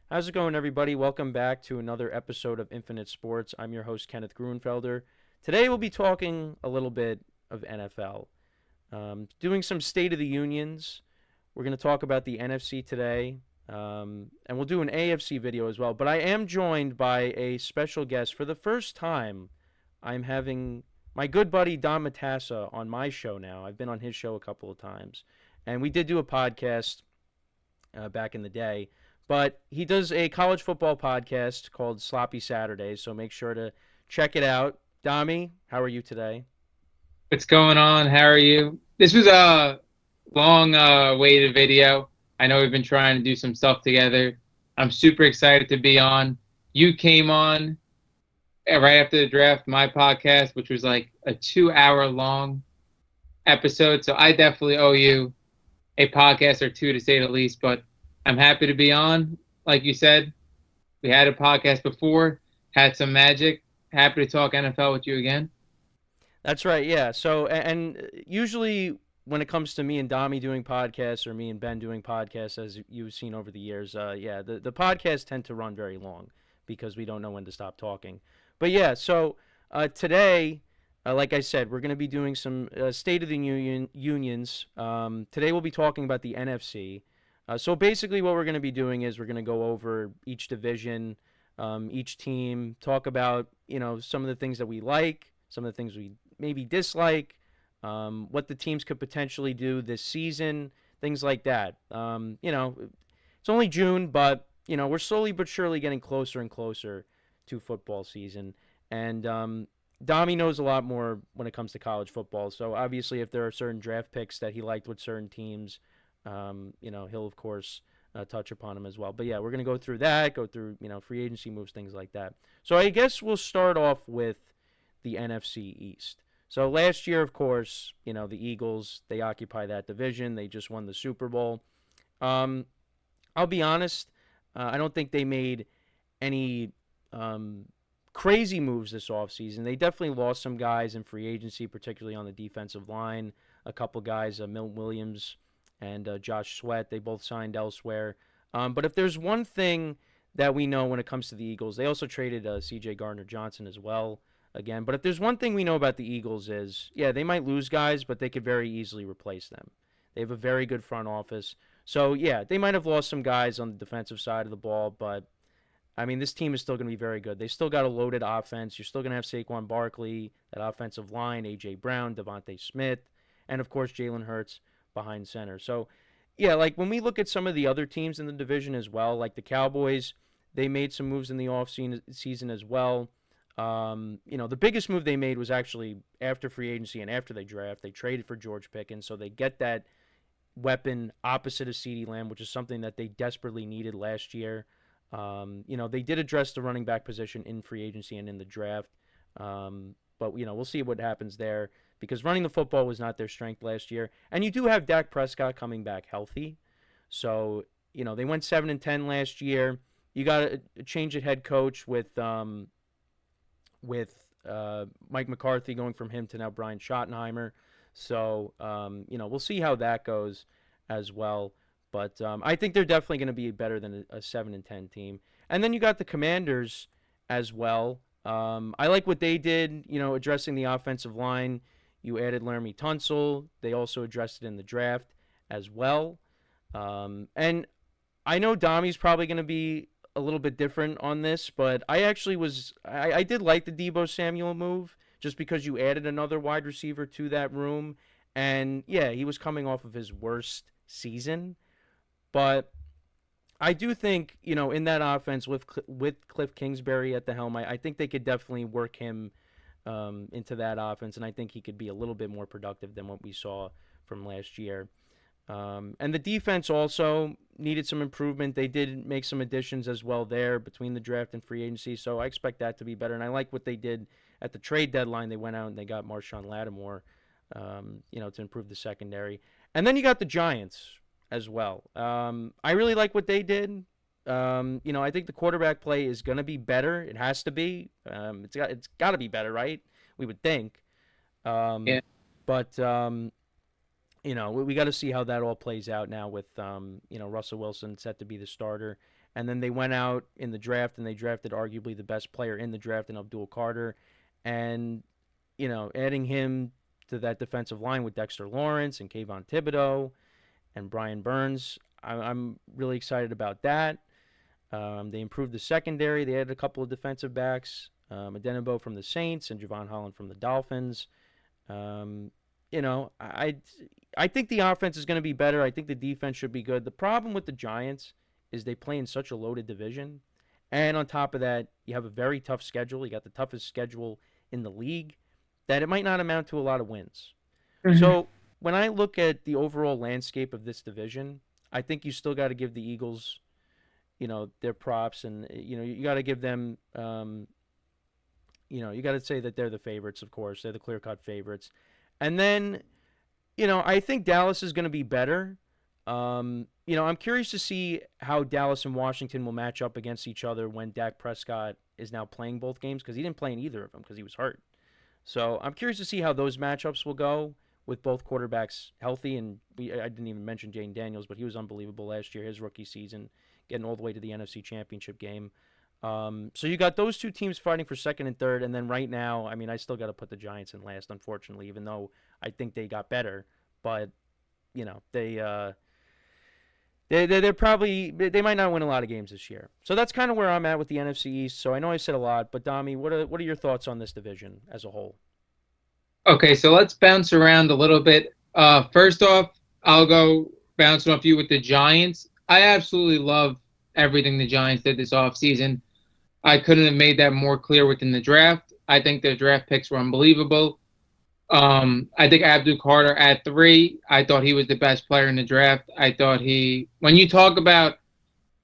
How's it going, everybody? Welcome back to another episode of Infinite Sports. I'm your host, Kenneth Gruenfelder. Today, we'll be talking a little bit of NFL, doing some State of the Unions. We're going to talk about the NFC today, and we'll do an AFC video as well. But I am joined by a special guest. For the first time, I'm having my good buddy Don Matassa on my show now. I've been on his show a couple of times, and we did do a podcast back in the day. But he does a college football podcast called Sloppy Saturdays, so make sure to check it out. Dami, how are you today? What's going on? How are you? This was a long waited video. I know we've been trying to do some stuff together. I'm super excited to be on. You came on right after the draft, my podcast, which was like a 2 hour long episode. So I definitely owe you a podcast or two to say the least, but I'm happy to be on. Like you said, we had a podcast before, had some magic. Happy to talk NFL with you again. That's right, yeah. So, and usually when it comes to me and Dami doing podcasts or me and Ben doing podcasts, as you've seen over the years, yeah, the podcasts tend to run very long because we don't know when to stop talking. But yeah, so today, like I said, we're going to be doing some State of the Unions. Today we'll be talking about the NFC. So basically, what we're going to be doing is we're going to go over each division, each team, talk about some of the things that we like, some of the things we maybe dislike, what the teams could potentially do this season, things like that. It's only June, but we're slowly but surely getting closer and closer to football season, and Dami knows a lot more when it comes to college football. So obviously, if there are certain draft picks that he liked with certain teams, he'll of course touch upon them as well. But yeah, we're gonna go through that, go through free agency moves, things like that. So I guess we'll start off with the NFC East. So last year, of course, the Eagles, they occupy that division. They just won the Super Bowl. Um, I'll be honest, I don't think they made any crazy moves this offseason. They definitely lost some guys in free agency, particularly on the defensive line. A couple guys, Milton Williams and Josh Sweat, they both signed elsewhere. But if there's one thing that we know when it comes to the Eagles, they also traded C.J. Gardner-Johnson as well again. But if there's one thing we know about the Eagles is, yeah, they might lose guys, but they could very easily replace them. They have a very good front office. So, yeah, they might have lost some guys on the defensive side of the ball, but, I mean, this team is still going to be very good. They still got a loaded offense. You're still going to have Saquon Barkley, that offensive line, A.J. Brown, Devontae Smith, and, of course, Jalen Hurts behind center. So, yeah, like when we look at some of the other teams in the division as well, like the Cowboys, they made some moves in the offseason as well. The biggest move they made was actually after free agency and after they draft. They traded for George Pickens, so they get that weapon opposite of CeeDee Lamb, which is something that they desperately needed last year. They did address the running back position in free agency and in the draft, but we'll see what happens there because running the football was not their strength last year. And you do have Dak Prescott coming back healthy, so they went 7-10 last year. You got a change at head coach with Mike McCarthy going from him to now Brian Schottenheimer. So, we'll see how that goes as well. But I think they're definitely going to be better than a 7-10 team. And then you got the Commanders as well. I like what they did, addressing the offensive line. You added Laramie Tunsil. They also addressed it in the draft as well. And I know Dami's probably going to be a little bit different on this, but I did like the Debo Samuel move just because you added another wide receiver to that room, and yeah, he was coming off of his worst season, but I do think in that offense with Cliff Kingsbury at the helm, I think they could definitely work him into that offense, and I think he could be a little bit more productive than what we saw from last year. And the defense also needed some improvement. They did make some additions as well there between the draft and free agency, so I expect that to be better. And I like what they did at the trade deadline. They went out and they got Marshawn Lattimore, to improve the secondary. And then you got the Giants as well. I really like what they did. I think the quarterback play is going to be better. It has to be. It's got to be better, right? We would think. Um, Yeah. but we got to see how that all plays out now with Russell Wilson set to be the starter, and then they went out in the draft and they drafted arguably the best player in the draft in Abdul Carter, and adding him to that defensive line with Dexter Lawrence and Kayvon Thibodeau and Brian Burns. I'm really excited about that. They improved the secondary. They added a couple of defensive backs, Adenabo from the Saints and Javon Holland from the Dolphins. Um, I think the offense is going to be better. I think the defense should be good. The problem with the Giants is they play in such a loaded division. And on top of that, you have a very tough schedule. You got the toughest schedule in the league, that it might not amount to a lot of wins. Mhm. So when I look at the overall landscape of this division, I think you still got to give the Eagles, their props, and you got to give them, you got to say that they're the favorites. Of course, they're the clear-cut favorites. And then, I think Dallas is going to be better. I'm curious to see how Dallas and Washington will match up against each other when Dak Prescott is now playing both games, because he didn't play in either of them because he was hurt. So I'm curious to see how those matchups will go with both quarterbacks healthy. And I didn't even mention Jane Daniels, but he was unbelievable last year, his rookie season, getting all the way to the NFC Championship game. So you got those two teams fighting for second and third, and then right now, I mean, I still got to put the Giants in last, unfortunately, even though I think they got better. But they're probably, they might not win a lot of games this year. So that's kind of where I'm at with the NFC East. So I know I said a lot, but Dami, what are your thoughts on this division as a whole? Okay, so let's bounce around a little bit. First off, I'll go bouncing off you with the Giants. I absolutely love everything the Giants did this offseason. I couldn't have made that more clear within the draft. I think their draft picks were unbelievable. I think Abdul Carter at 3, I thought he was the best player in the draft. I thought when you talk about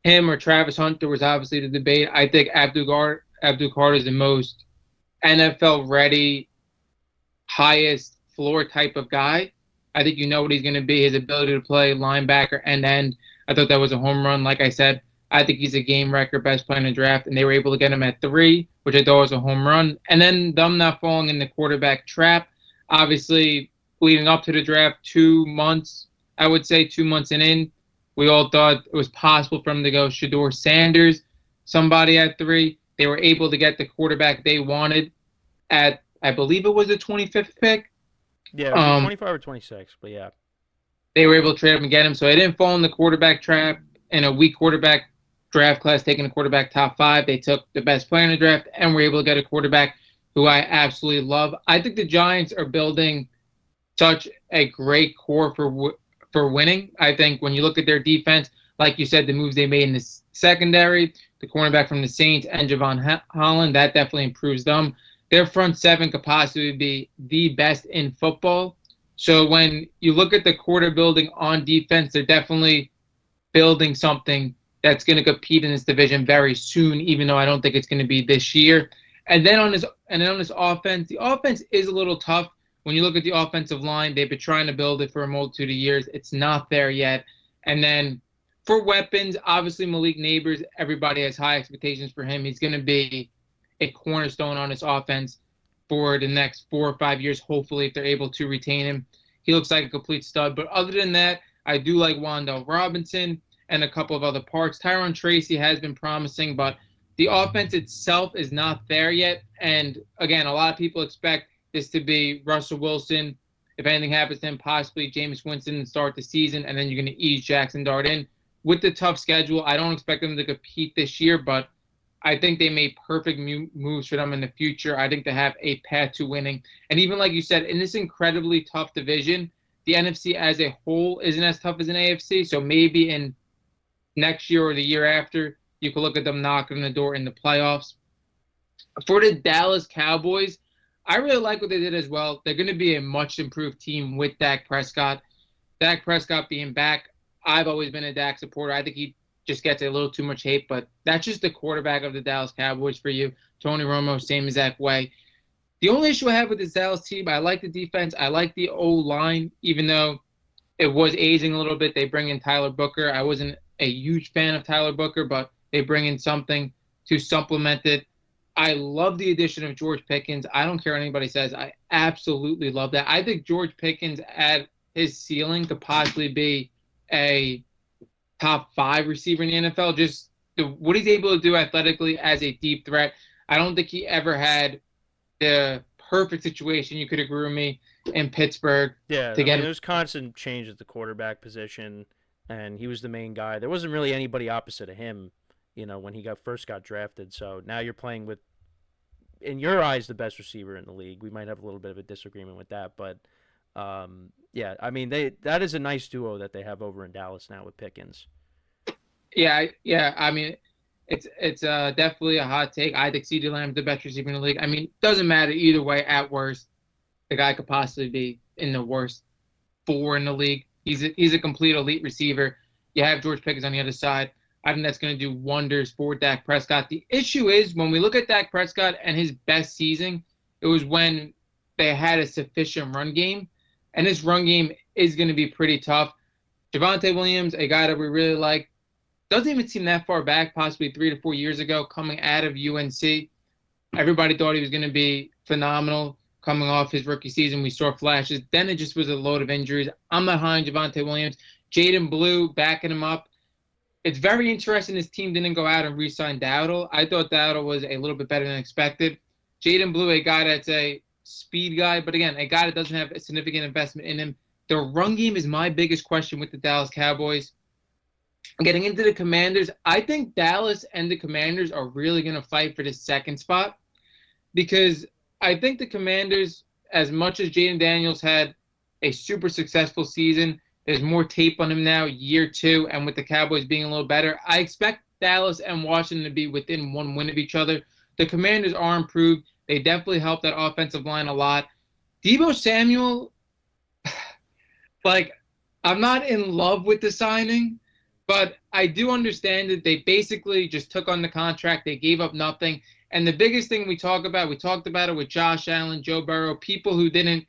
him or Travis Hunter was obviously the debate. I think Abdul Carter is the most NFL ready, highest floor type of guy. I think you know what he's going to be. His ability to play linebacker end to end. I thought that was a home run. Like I said, I think he's a game record best player in the draft, and they were able to get him at 3, which I thought was a home run. And then them not falling in the quarterback trap. Obviously, leading up to the draft, 2 months, I would say 2 months in, we all thought it was possible for him to go Shador Sanders, somebody at 3. They were able to get the quarterback they wanted at, I believe it was the 25th pick. Yeah, it was 25 or 26, but yeah. They were able to trade him and get him. So they didn't fall in the quarterback trap in a weak quarterback draft class, taking a quarterback top 5. They took the best player in the draft and were able to get a quarterback who I absolutely love. I think the Giants are building such a great core for winning. I think when you look at their defense, like you said, the moves they made in the secondary, the cornerback from the Saints and Javon Holland, that definitely improves them. Their front 7 could possibly be the best in football. So when you look at the quarter building on defense, they're definitely building something that's going to compete in this division very soon, even though I don't think it's going to be this year. And then on this offense, the offense is a little tough. When you look at the offensive line, they've been trying to build it for a multitude of years. It's not there yet. And then for weapons, obviously Malik Neighbors, everybody has high expectations for him. He's going to be a cornerstone on this offense for the next 4 or 5 years, hopefully, if they're able to retain him. He looks like a complete stud. But other than that, I do like Wan'Dale Robinson and a couple of other parts. Tyron Tracy has been promising, but the offense itself is not there yet. And again, a lot of people expect this to be Russell Wilson. If anything happens to him, possibly Jameis Winston to start the season, and then you're going to ease Jackson Dart in. With the tough schedule, I don't expect them to compete this year, but I think they made perfect moves for them in the future. I think they have a path to winning. And even like you said, in this incredibly tough division, the NFC as a whole isn't as tough as an AFC. So maybe in next year or the year after, you can look at them knocking on the door in the playoffs. For the Dallas Cowboys, I really like what they did as well. They're going to be a much improved team with Dak Prescott. Dak Prescott being back, I've always been a Dak supporter. I think he just gets a little too much hate, but that's just the quarterback of the Dallas Cowboys for you. Tony Romo, same exact way. The only issue I have with this Dallas team, I like the defense. I like the O-line, even though it was aging a little bit. They bring in Tyler Booker. I wasn't a huge fan of Tyler Booker, but they bring in something to supplement it. I love the addition of George Pickens. I don't care what anybody says. I absolutely love that. I think George Pickens at his ceiling could possibly be a top 5 receiver in the NFL. Just what he's able to do athletically as a deep threat. I don't think he ever had the perfect situation. You could agree with me in Pittsburgh Yeah, to I mean, get there him. was constant change at the quarterback position, and he was the main guy. There wasn't really anybody opposite of him, when he first got drafted. So now you're playing with, in your eyes, the best receiver in the league. We might have a little bit of a disagreement with that, but yeah, I mean, that is a nice duo that they have over in Dallas now with Pickens. Yeah. I mean, it's definitely a hot take. I think CeeDee Lamb's the best receiver in the league. I mean, doesn't matter either way. At worst, the guy could possibly be in the worst four in the league. He's a complete elite receiver. You have George Pickens on the other side. I think that's going to do wonders for Dak Prescott. The issue is when we look at Dak Prescott and his best season, it was when they had a sufficient run game, and this run game is going to be pretty tough. Javonte Williams, a guy that we really like, doesn't even seem that far back, possibly 3 to 4 years ago, coming out of UNC. Everybody thought he was going to be phenomenal coming off his rookie season. We saw flashes. Then it just was a load of injuries. I'm not high on Javonte Williams. Jaden Blue backing him up. It's very interesting his team didn't go out and re-sign Dowdle. I thought Dowdle was a little bit better than expected. Jaden Blue, a guy that's a speed guy, but again, a guy that doesn't have a significant investment in him. The run game is my biggest question with the Dallas Cowboys. Getting into the Commanders, I think Dallas and the Commanders are really going to fight for the second spot because I think the Commanders, as much as Jaden Daniels had a super successful season, there's more tape on him now, year two, and with the Cowboys being a little better, I expect Dallas and Washington to be within one win of each other. The Commanders are improved. They definitely helped that offensive line a lot. Deebo Samuel, like, I'm not in love with the signing, but I do understand that they basically just took on the contract. They gave up nothing. And the biggest thing we talked about it with Josh Allen, Joe Burrow, people who didn't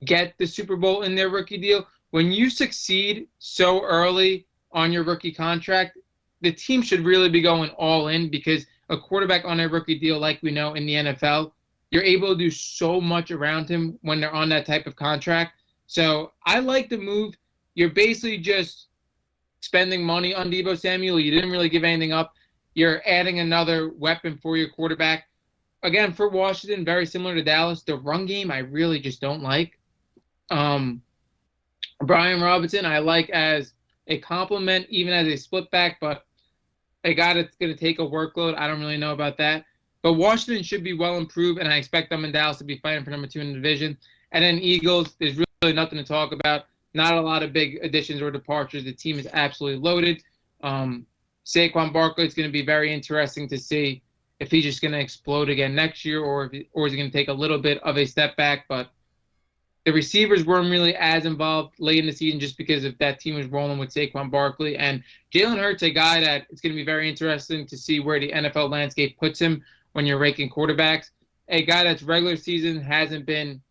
get the Super Bowl in their rookie deal. When you succeed so early on your rookie contract, the team should really be going all in because a quarterback on a rookie deal, like we know in the NFL, you're able to do so much around him when they're on that type of contract. So I like the move. You're basically just spending money on Deebo Samuel. You didn't really give anything up. You're adding another weapon for your quarterback. Again, for Washington, very similar to Dallas, the run game I really just don't like. Brian Robinson, I like as a compliment, even as a split back, but a guy that's going to take a workload, I don't really know about that. But Washington should be well improved, and I expect them in Dallas to be fighting for number two in the division. And then Eagles, there's really nothing to talk about. Not a lot of big additions or departures. The team is absolutely loaded. Saquon Barkley, it's going to be very interesting to see if he's just going to explode again next year or is he going to take a little bit of a step back. But the receivers weren't really as involved late in the season just because of that team was rolling with Saquon Barkley. And Jalen Hurts, a guy that it's going to be very interesting to see where the NFL landscape puts him when you're ranking quarterbacks. A guy that's regular season hasn't been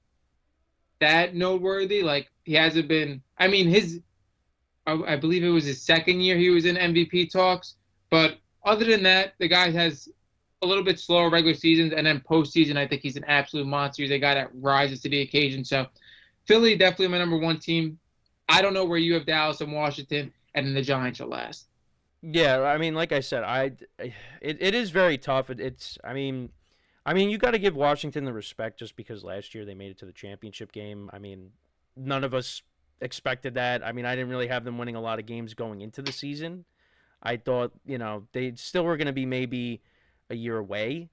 that noteworthy. Like, he hasn't been – I mean, I believe it was his second year he was in MVP talks. But other than that, the guy has a little bit slower regular seasons, and then postseason, I think he's an absolute monster. He's a guy that rises to the occasion. So Philly, definitely my number one team. I don't know where you have Dallas and Washington, and then the Giants are last. Yeah, I mean, like I said, it is very tough. I mean, you got to give Washington the respect just because last year they made it to the championship game. I mean, none of us expected that. I mean, I didn't really have them winning a lot of games going into the season. I thought, they still were going to be maybe a year away.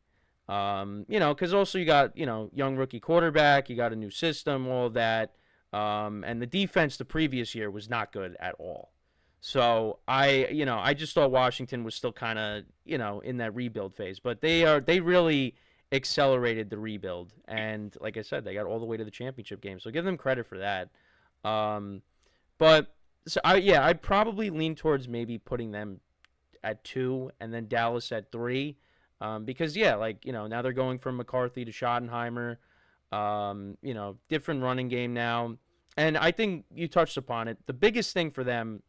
Because also you got, young rookie quarterback, you got a new system, all of that. And the defense the previous year was not good at all. So I just thought Washington was still kind of, in that rebuild phase, but they really accelerated the rebuild, and like I said, they got all the way to the championship game. So give them credit for that. Um, but so I'd probably lean towards maybe putting them at 2 and then Dallas at 3, because now they're going from McCarthy to Schottenheimer, different running game now, and I think you touched upon it. The biggest thing for them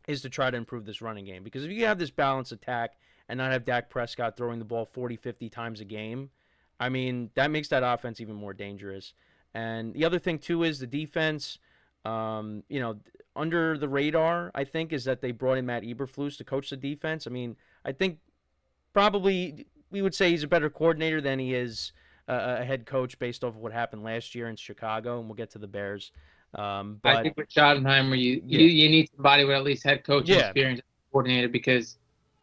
is to try to improve this running game. Because if you have this balanced attack and not have Dak Prescott throwing the ball 40, 50 times a game, I mean, that makes that offense even more dangerous. And the other thing, too, is the defense, under the radar, I think, is that they brought in Matt Eberflus to coach the defense. I mean, I think probably we would say he's a better coordinator than he is a head coach based off of what happened last year in Chicago, and we'll get to the Bears. I But think with Schottenheimer, yeah, you need somebody with at least head coaching yeah, experience as a coordinator because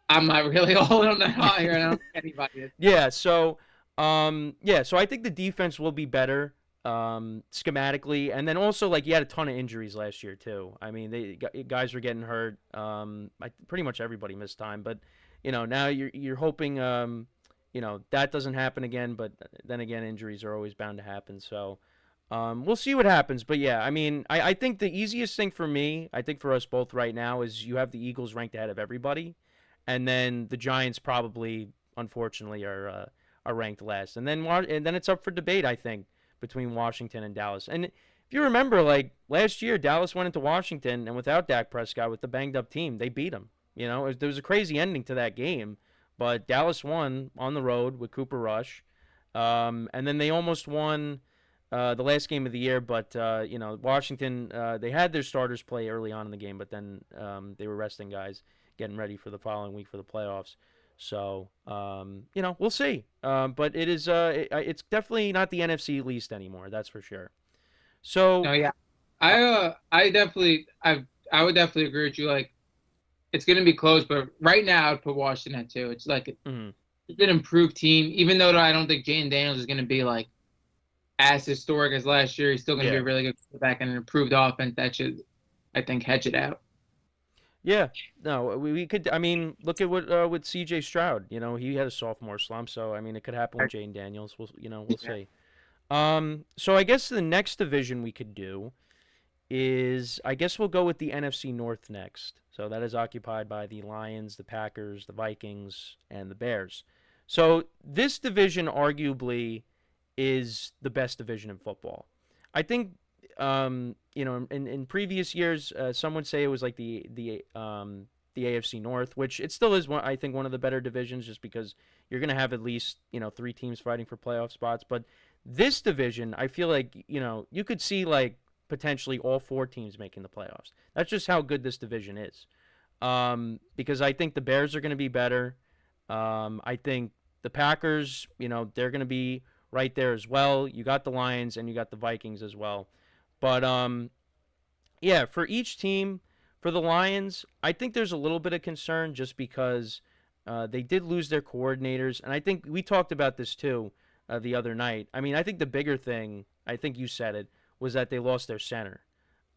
I'm not really all in on that hire, and I don't think anybody is. yeah. So I think the defense will be better schematically, and then also like you had a ton of injuries last year too. I mean, guys were getting hurt. Pretty much everybody missed time, but now you're hoping that doesn't happen again. But then again, injuries are always bound to happen. So we'll see what happens. But yeah, I mean, I think the easiest thing for me, I think for us both right now, is you have the Eagles ranked ahead of everybody, and then the Giants probably, unfortunately, are ranked last, and then it's up for debate, I think, between Washington and Dallas. And if you remember, like last year, Dallas went into Washington, and without Dak Prescott, with the banged up team, they beat them. There was a crazy ending to that game, but Dallas won on the road with Cooper Rush, and then they almost won the last game of the year. But Washington, they had their starters play early on in the game, but then they were resting guys, getting ready for the following week for the playoffs. So we'll see. But it's definitely not the NFC least anymore. That's for sure. No, So yeah, I would definitely agree with you. Like, it's going to be close, but right now I'd put Washington at 2. It's like mhm. it's an improved team, even though I don't think Jane Daniels is going to be like as historic as last year. He's still going to be Yeah, a really good quarterback and an improved offense that should, I think, hedge it out. yeah. No, we could. I mean, look at what with C.J. Stroud. He had a sophomore slump, so I mean, it could happen with Jane Daniels. We'll Yeah. see. So I guess the next division we could do is I guess we'll go with the NFC North next. So that is occupied by the Lions, the Packers, the Vikings, and the Bears. So this division arguably is the best division in football. I think in previous years, some would say it was like the AFC North, which it still is I think one of the better divisions, just because you're going to have at least 3 teams fighting for playoff spots. But this division, I feel like you could see like potentially all 4 teams making the playoffs. That's just how good this division is. Because I think the Bears are going to be better. I think the Packers, they're going to be right there as well. You got the Lions and you got the Vikings as well. But yeah, for each team, for the Lions, I think there's a little bit of concern just because they did lose their coordinators, and I think we talked about this too the other night. I mean, I think the bigger thing, I think you said it, was that they lost their center.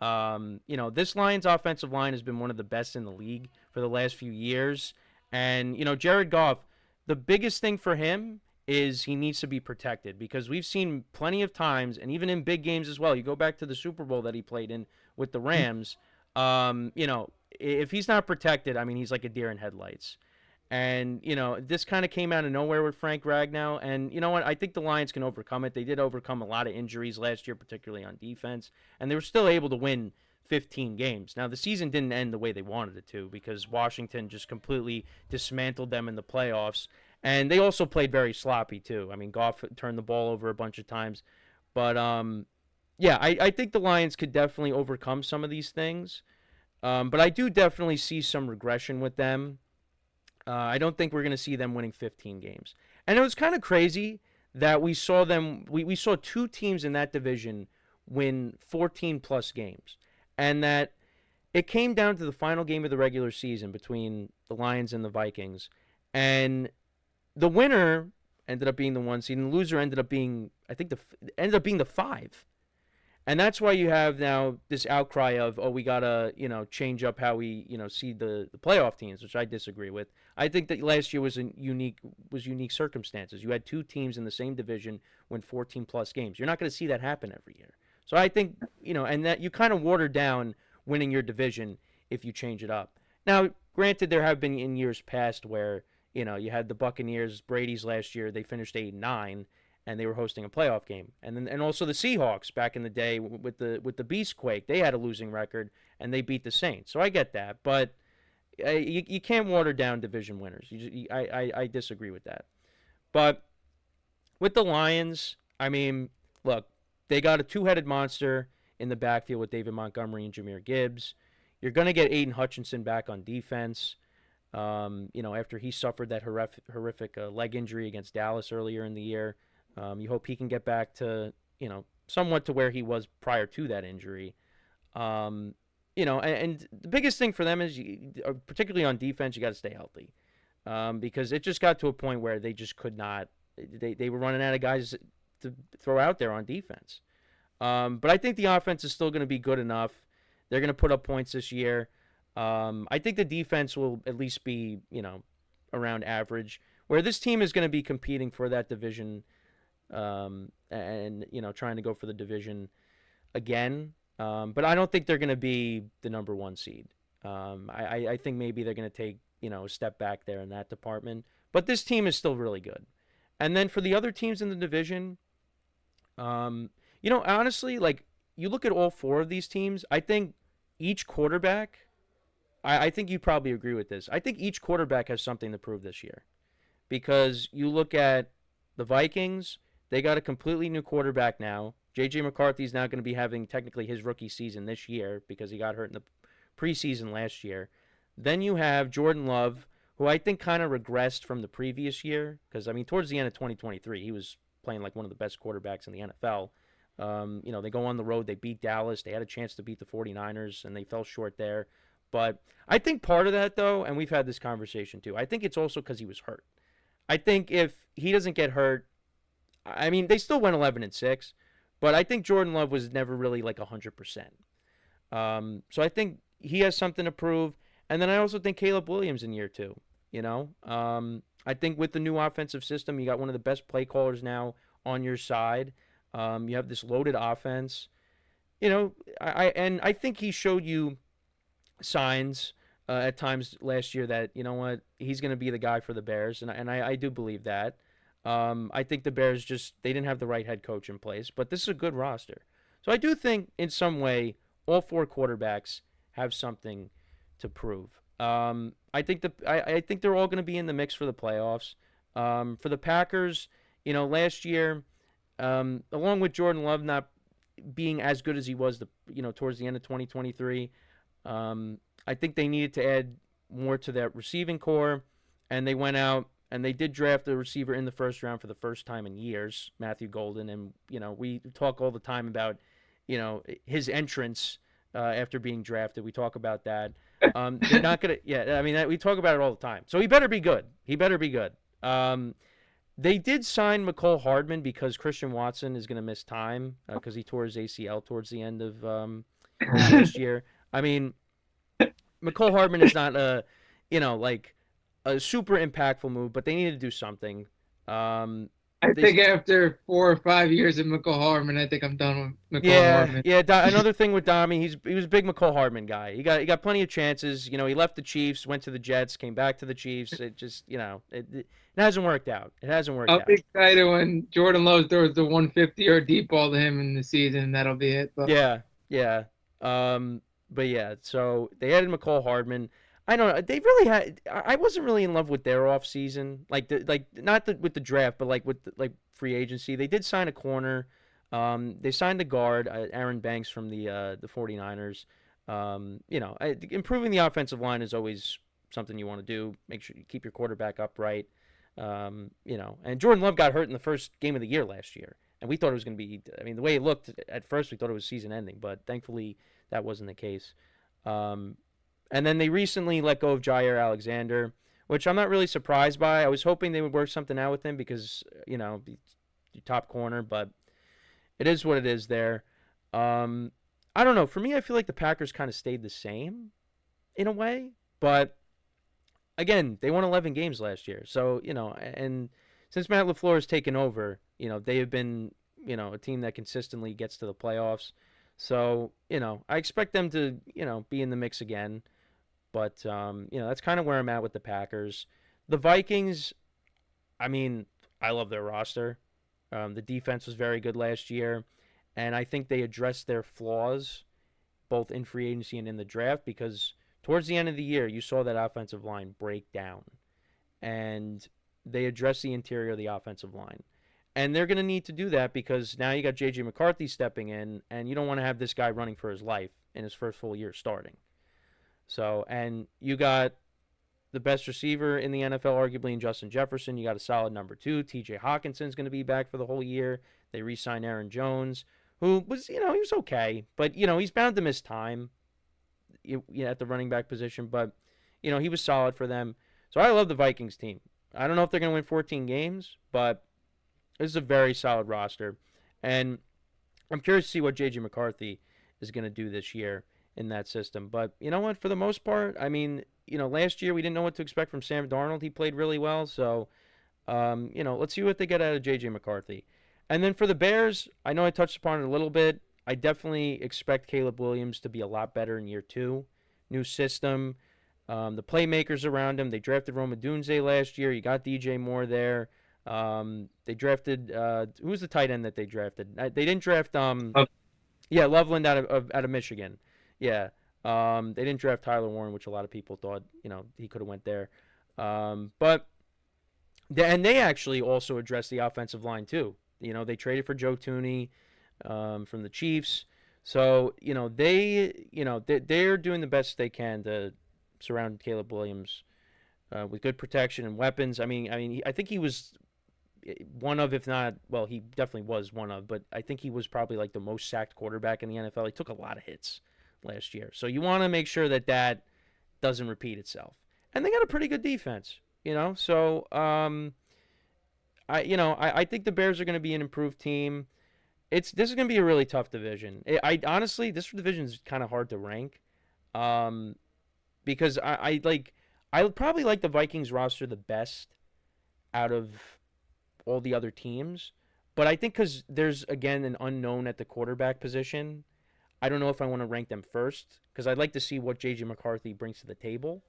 This Lions offensive line has been one of the best in the league for the last few years, and Jared Goff, the biggest thing for him is he needs to be protected because we've seen plenty of times, and even in big games as well. You go back to the Super Bowl that he played in with the Rams. If he's not protected, I mean, he's like a deer in headlights. And, this kind of came out of nowhere with Frank Ragnow. And you know what? I think the Lions can overcome it. They did overcome a lot of injuries last year, particularly on defense. And they were still able to win 15 games. Now, the season didn't end the way they wanted it to because Washington just completely dismantled them in the playoffs. And they also played very sloppy, too. I mean, Goff turned the ball over a bunch of times. But, yeah, I think the Lions could definitely overcome some of these things. But I do definitely see some regression with them. I don't think we're going to see them winning 15 games. And it was kind of crazy that we saw them. We saw 2 teams in that division win 14 plus games, and that it came down to the final game of the regular season between the Lions and the Vikings, and the winner ended up being the 1 seed, and the loser ended up being the 5. And that's why you have now this outcry of, oh, we gotta, change up how we, see the playoff teams, which I disagree with. I think that last year was unique circumstances. You had 2 teams in the same division win 14 plus games. You're not going to see that happen every year. So I think, and that you kind of water down winning your division if you change it up. Now, granted, there have been in years past where, you had the Buccaneers, Brady's last year, they finished 8-9 and they were hosting a playoff game. And also the Seahawks back in the day with the Beastquake, they had a losing record and they beat the Saints. So I get that, but you can't water down division winners. I disagree with that. But with the Lions, I mean, look, they got a 2-headed monster in the backfield with David Montgomery and Jahmyr Gibbs. You're going to get Aiden Hutchinson back on defense. After he suffered that horrific leg injury against Dallas earlier in the year. You hope he can get back to, somewhat to where he was prior to that injury. And the biggest thing for them is, particularly on defense, you got to stay healthy. Because it just got to a point where they just could not. They were running out of guys to throw out there on defense. But I think the offense is still going to be good enough. They're going to put up points this year. I think the defense will at least be, around average, where this team is going to be competing for that division, and trying to go for the division again. But I don't think they're going to be the number one seed. I think maybe they're going to take, a step back there in that department. But this team is still really good. And then for the other teams in the division, honestly, like, you look at all four of these teams, I think each quarterback, I think you probably agree with this. I think each quarterback has something to prove this year. Because you look at the Vikings, they got a completely new quarterback now. J.J. McCarthy's now going to be having technically his rookie season this year because he got hurt in the preseason last year. Then you have Jordan Love, who I think kind of regressed from the previous year. Because, towards the end of 2023, he was playing like one of the best quarterbacks in the NFL. They go on the road, they beat Dallas, they had a chance to beat the 49ers, and they fell short there. But I think part of that, though, and we've had this conversation too, I think it's also because he was hurt. I think if he doesn't get hurt, they still went 11-6, but I think Jordan Love was never really like 100%. So I think he has something to prove. And then I also think Caleb Williams in year two, I think with the new offensive system, you got one of the best play callers now on your side. You have this loaded offense. I think he showed you signs at times last year that, he's going to be the guy for the Bears, and I do believe that. I think the Bears they didn't have the right head coach in place, but this is a good roster. So I do think in some way all four quarterbacks have something to prove. I think they're all going to be in the mix for the playoffs. For the Packers, last year, along with Jordan Love not being as good as he was towards the end of 2023, I think they needed to add more to that receiving core, and they went out and they did draft a receiver in the first round for the first time in years, Matthew Golden, and we talk all the time about his entrance after being drafted. We talk about that. They're not gonna, we talk about it all the time. So he better be good. They did sign McCole Hardman because Christian Watson is going to miss time because he tore his ACL towards the end of last year. McCole Hardman is not a super impactful move, but they need to do something. I think after 4 or 5 years of McCole Hardman, I think I'm done with McCole Hardman. Yeah. Another thing with Dami, he was a big McCole Hardman guy. He got plenty of chances. He left the Chiefs, went to the Jets, came back to the Chiefs. It just, it hasn't worked out. I'll be excited when Jordan Love throws the 150-yard deep ball to him in the season. That'll be it. But. Yeah. But yeah, so they added McCole Hardman. I don't know. They really had. I wasn't really in love with their offseason. With the draft, but with free agency. They did sign a corner. They signed a guard, Aaron Banks from the 49ers. Improving the offensive line is always something you want to do. Make sure you keep your quarterback upright. And Jordan Love got hurt in the first game of the year last year, and we thought it was going to be. The way it looked at first, we thought it was season ending, but thankfully that wasn't the case. And then they recently let go of Jair Alexander, which I'm not really surprised by. I was hoping they would work something out with him because, top corner, but it is what it is there. I don't know. For me, I feel like the Packers kind of stayed the same in a way. But, again, they won 11 games last year. So, and since Matt LaFleur has taken over, they have been, a team that consistently gets to the playoffs. So, I expect them to, be in the mix again. But, that's kind of where I'm at with the Packers. The Vikings, I love their roster. The defense was very good last year. And I think they addressed their flaws both in free agency and in the draft because towards the end of the year, you saw that offensive line break down. And they addressed the interior of the offensive line. And they're going to need to do that because now you got J.J. McCarthy stepping in, and you don't want to have this guy running for his life in his first full year starting. So, and you got the best receiver in the NFL, arguably in Justin Jefferson. You got a solid number two. T.J. Hawkinson's going to be back for the whole year. They re-signed Aaron Jones, who was, he was okay, but he's bound to miss time at the running back position. But he was solid for them. So I love the Vikings team. I don't know if they're going to win 14 games, but this is a very solid roster, and I'm curious to see what J.J. McCarthy is going to do this year in that system. But you know what? For the most part, I mean, last year we didn't know what to expect from Sam Darnold. He played really well. So, let's see what they get out of J.J. McCarthy. And then for the Bears, I know I touched upon it a little bit. I definitely expect Caleb Williams to be a lot better in year two. New system. The playmakers around him. They drafted Rome Odunze last year. You got DJ Moore there. They drafted who was the tight end that they drafted? They didn't draft Loveland out of Michigan. Yeah. They didn't draft Tyler Warren, which a lot of people thought, he could have went there. But they actually also addressed the offensive line too. They traded for Joe Tooney from the Chiefs. So, they're doing the best they can to surround Caleb Williams with good protection and weapons. I think he was one of, if not, well, he definitely was one of, but I think he was probably like the most sacked quarterback in the NFL. He took a lot of hits last year. So you want to make sure that doesn't repeat itself. And they got a pretty good defense, So I think the Bears are going to be an improved team. This is going to be a really tough division. I honestly, this division is kind of hard to rank, because I probably like the Vikings roster the best out of all the other teams. But I think because there's, again, an unknown at the quarterback position, I don't know if I want to rank them first because I'd like to see what J.J. McCarthy brings to the table.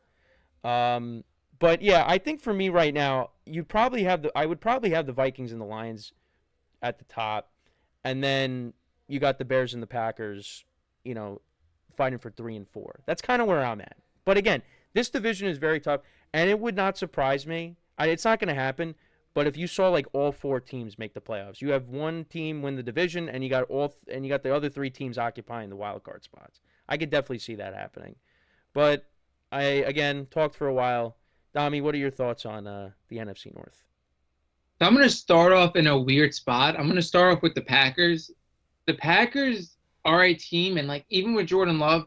But yeah, I think for me right now, I would probably have the Vikings and the Lions at the top, and then you got the Bears and the Packers, fighting for 3 and 4. That's kind of where I'm at. But again, this division is very tough, and it would not surprise me. It's not going to happen. But if you saw like all 4 teams make the playoffs, you have one team win the division, and you got the other 3 teams occupying the wild card spots. I could definitely see that happening. But I again talked for a while. Dami, what are your thoughts on the NFC North? So I'm going to start off in a weird spot. I'm going to start off with the Packers. The Packers are a team, and like even with Jordan Love,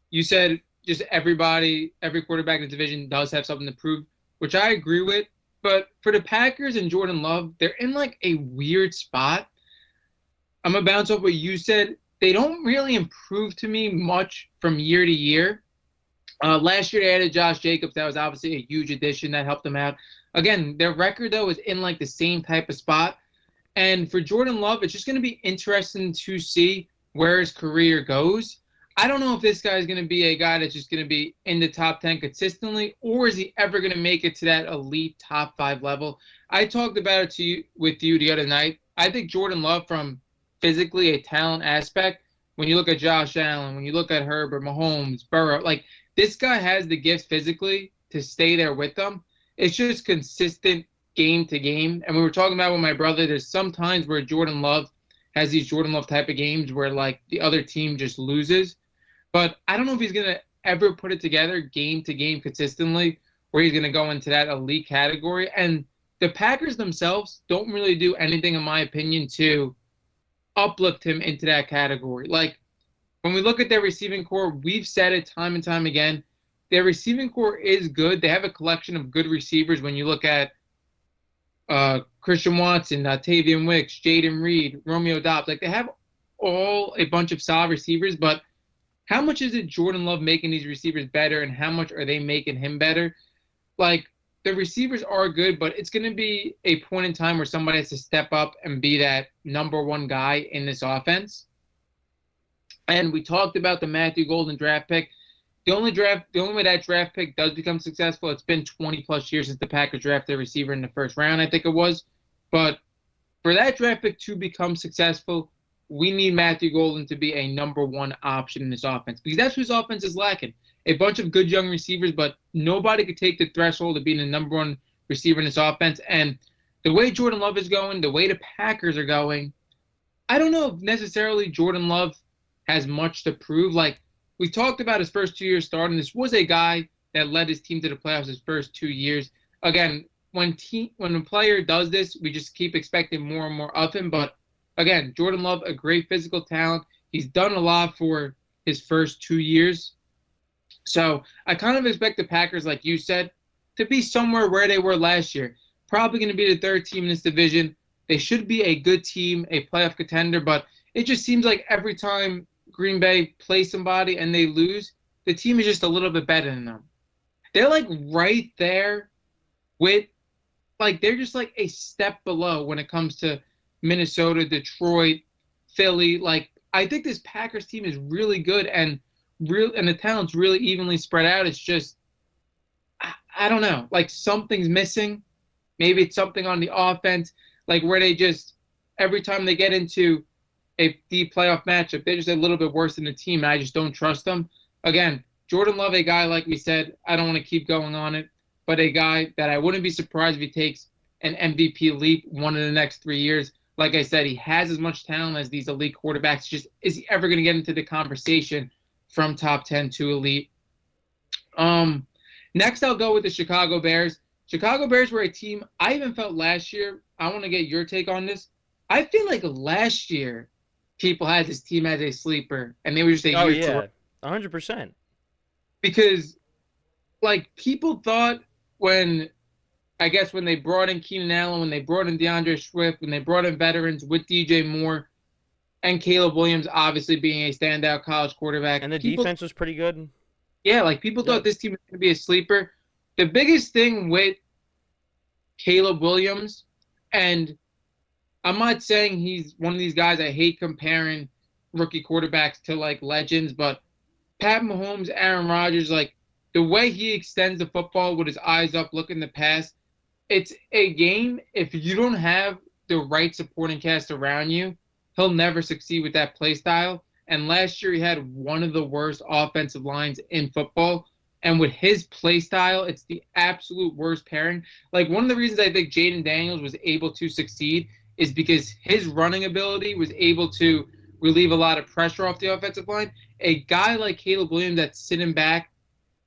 you said just every quarterback in the division does have something to prove, which I agree with. But for the Packers and Jordan Love, they're in like a weird spot. I'm going to bounce off what you said. They don't really improve to me much from year to year. Last year they added Josh Jacobs. That was obviously a huge addition that helped them out. Again, their record, though, is in like the same type of spot. And for Jordan Love, it's just going to be interesting to see where his career goes. I don't know if this guy is going to be a guy that's just going to be in the top 10 consistently, or is he ever going to make it to that elite top 5 level? I talked about it with you the other night. I think Jordan Love, from physically a talent aspect, when you look at Josh Allen, when you look at Herbert, Mahomes, Burrow, like this guy has the gifts physically to stay there with them. It's just consistent game to game. And we were talking about with my brother, there's some times where Jordan Love has these Jordan Love type of games where like the other team just loses. But I don't know if he's going to ever put it together game to game consistently where he's going to go into that elite category. And the Packers themselves don't really do anything, in my opinion, to uplift him into that category. Like when we look at their receiving core, we've said it time and time again, their receiving core is good. They have a collection of good receivers when you look at Christian Watson, Tavian Wicks, Jaden Reed, Romeo Dobbs. Like they have all a bunch of solid receivers, but how much is it Jordan Love making these receivers better, and how much are they making him better? Like, the receivers are good, but it's going to be a point in time where somebody has to step up and be that number one guy in this offense. And we talked about the Matthew Golden draft pick. The only way that draft pick does become successful, it's been 20-plus years since the Packers drafted a receiver in the first round, I think it was. But for that draft pick to become successful, we need Matthew Golden to be a number one option in this offense, because that's whose offense is lacking. A bunch of good young receivers, but nobody could take the threshold of being the number one receiver in this offense. And the way Jordan Love is going, the way the Packers are going, I don't know if necessarily Jordan Love has much to prove. Like we talked about his first 2 years starting, this was a guy that led his team to the playoffs his first 2 years. Again, when a player does this, we just keep expecting more and more of him. But again, Jordan Love, a great physical talent. He's done a lot for his first 2 years. So I kind of expect the Packers, like you said, to be somewhere where they were last year. Probably going to be the third team in this division. They should be a good team, a playoff contender, but it just seems like every time Green Bay plays somebody and they lose, the team is just a little bit better than them. They're like right there with, like, they're just like a step below when it comes to Minnesota, Detroit, Philly. Like, I think this Packers team is really good and the talent's really evenly spread out. It's just, I don't know, like something's missing. Maybe it's something on the offense, like where they just, every time they get into a deep playoff matchup, they're just a little bit worse than the team, and I just don't trust them. Again, Jordan Love, a guy, like we said, I don't want to keep going on it, but a guy that I wouldn't be surprised if he takes an MVP leap one of the next 3 years. Like I said, he has as much talent as these elite quarterbacks. Just, is he ever going to get into the conversation from top 10 to elite? Next, I'll go with the Chicago Bears. Chicago Bears were a team I even felt last year. I want to get your take on this. I feel like last year people had this team as a sleeper, and they were just a Oh year yeah, 100%. because, like, people thought when they brought in Keenan Allen, when they brought in DeAndre Swift, when they brought in veterans with DJ Moore and Caleb Williams, obviously being a standout college quarterback, And the defense was pretty good. yeah, like people thought this team was going to be a sleeper. The biggest thing with Caleb Williams, and I'm not saying he's one of these guys, I hate comparing rookie quarterbacks to like legends, but Pat Mahomes, Aaron Rodgers, like the way he extends the football with his eyes up, looking to pass, it's a game. If you don't have the right supporting cast around you, he'll never succeed with that play style. And last year he had one of the worst offensive lines in football. And with his play style, it's the absolute worst pairing. Like, one of the reasons I think Jaden Daniels was able to succeed is because his running ability was able to relieve a lot of pressure off the offensive line. A guy like Caleb Williams that's sitting back,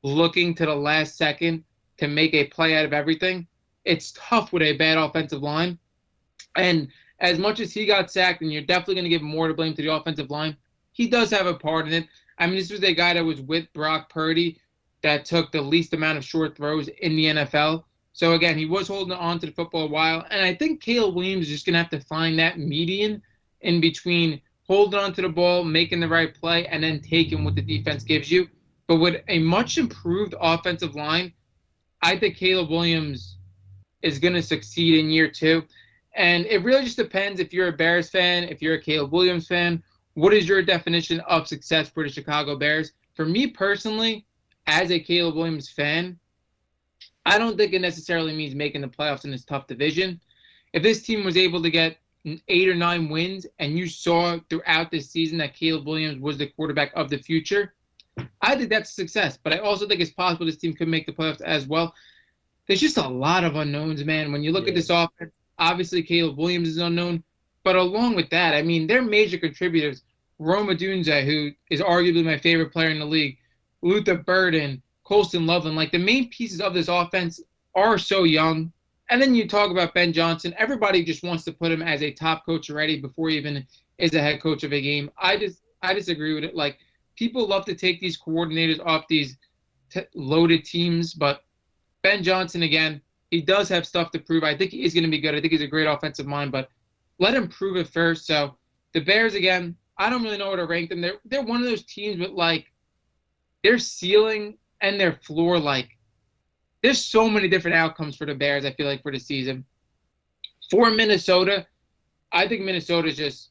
looking to the last second to make a play out of everything, it's tough with a bad offensive line. And as much as he got sacked, and you're definitely going to give more to blame to the offensive line, he does have a part in it. I mean, this was a guy that was with Brock Purdy that took the least amount of short throws in the NFL. So, again, he was holding on to the football a while. And I think Caleb Williams is just going to have to find that median in between holding on to the ball, making the right play, and then taking what the defense gives you. But with a much improved offensive line, I think Caleb Williams is going to succeed in year 2. And it really just depends if you're a Bears fan, if you're a Caleb Williams fan. What is your definition of success for the Chicago Bears? For me personally, as a Caleb Williams fan, I don't think it necessarily means making the playoffs in this tough division. If this team was able to get 8 or 9 wins, and you saw throughout this season that Caleb Williams was the quarterback of the future, I think that's a success. But I also think it's possible this team could make the playoffs as well. There's just a lot of unknowns, man. When you look at this offense, obviously Caleb Williams is unknown. But along with that, I mean, they're major contributors. Rome Odunze, who is arguably my favorite player in the league, Luther Burden, Colston Loveland, like the main pieces of this offense are so young. And then you talk about Ben Johnson. Everybody just wants to put him as a top coach already before he even is a head coach of a game. I disagree with it. Like, people love to take these coordinators off these loaded teams, but Ben Johnson, again, he does have stuff to prove. I think he is going to be good. I think he's a great offensive mind, but let him prove it first. So the Bears, again, I don't really know where to rank them. They're one of those teams with, like, their ceiling and their floor, like, there's so many different outcomes for the Bears, I feel like, for the season. For Minnesota, I think Minnesota's just,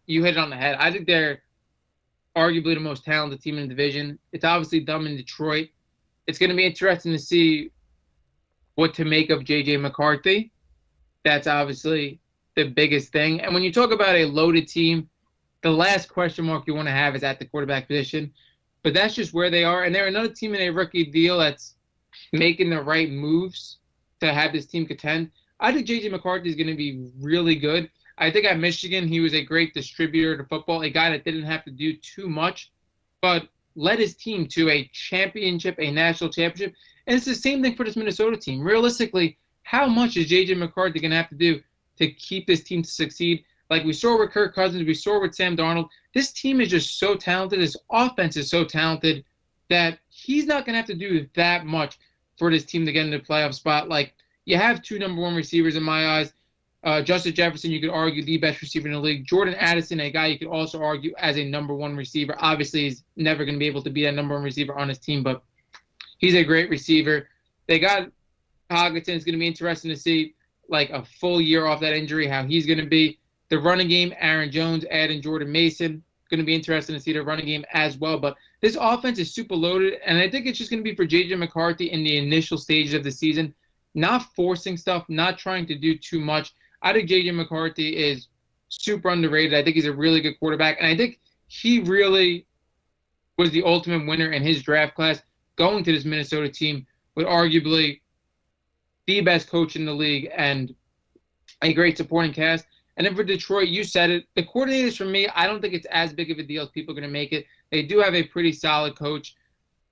you hit it on the head. I think they're arguably the most talented team in the division. It's obviously dumb in Detroit. It's going to be interesting to see what to make of J.J. McCarthy. That's obviously the biggest thing. And when you talk about a loaded team, the last question mark you want to have is at the quarterback position. But that's just where they are. And they're another team in a rookie deal that's making the right moves to have this team contend. I think J.J. McCarthy is going to be really good. I think at Michigan, he was a great distributor of the football, a guy that didn't have to do too much. But led his team to a championship, a national championship. And it's the same thing for this Minnesota team. Realistically, how much is J.J. McCarthy going to have to do to keep this team to succeed? Like we saw with Kirk Cousins, we saw with Sam Darnold. This team is just so talented. This offense is so talented that he's not going to have to do that much for this team to get into the playoff spot. Like, you have two number one receivers in my eyes. Justin Jefferson, you could argue the best receiver in the league. Jordan Addison, a guy you could also argue as a number one receiver. Obviously, he's never going to be able to be that number one receiver on his team, but he's a great receiver. They got Hockenson. It's going to be interesting to see like a full year off that injury, how he's going to be. The running game, Aaron Jones, adding Jordan Mason. Going to be interesting to see the running game as well. But this offense is super loaded, and I think it's just going to be for J.J. McCarthy in the initial stages of the season, not forcing stuff, not trying to do too much. I think J.J. McCarthy is super underrated. I think he's a really good quarterback, and I think he really was the ultimate winner in his draft class, going to this Minnesota team with arguably the best coach in the league and a great supporting cast. And then for Detroit, you said it. The coordinators, for me, I don't think it's as big of a deal as people are going to make it. They do have a pretty solid coach.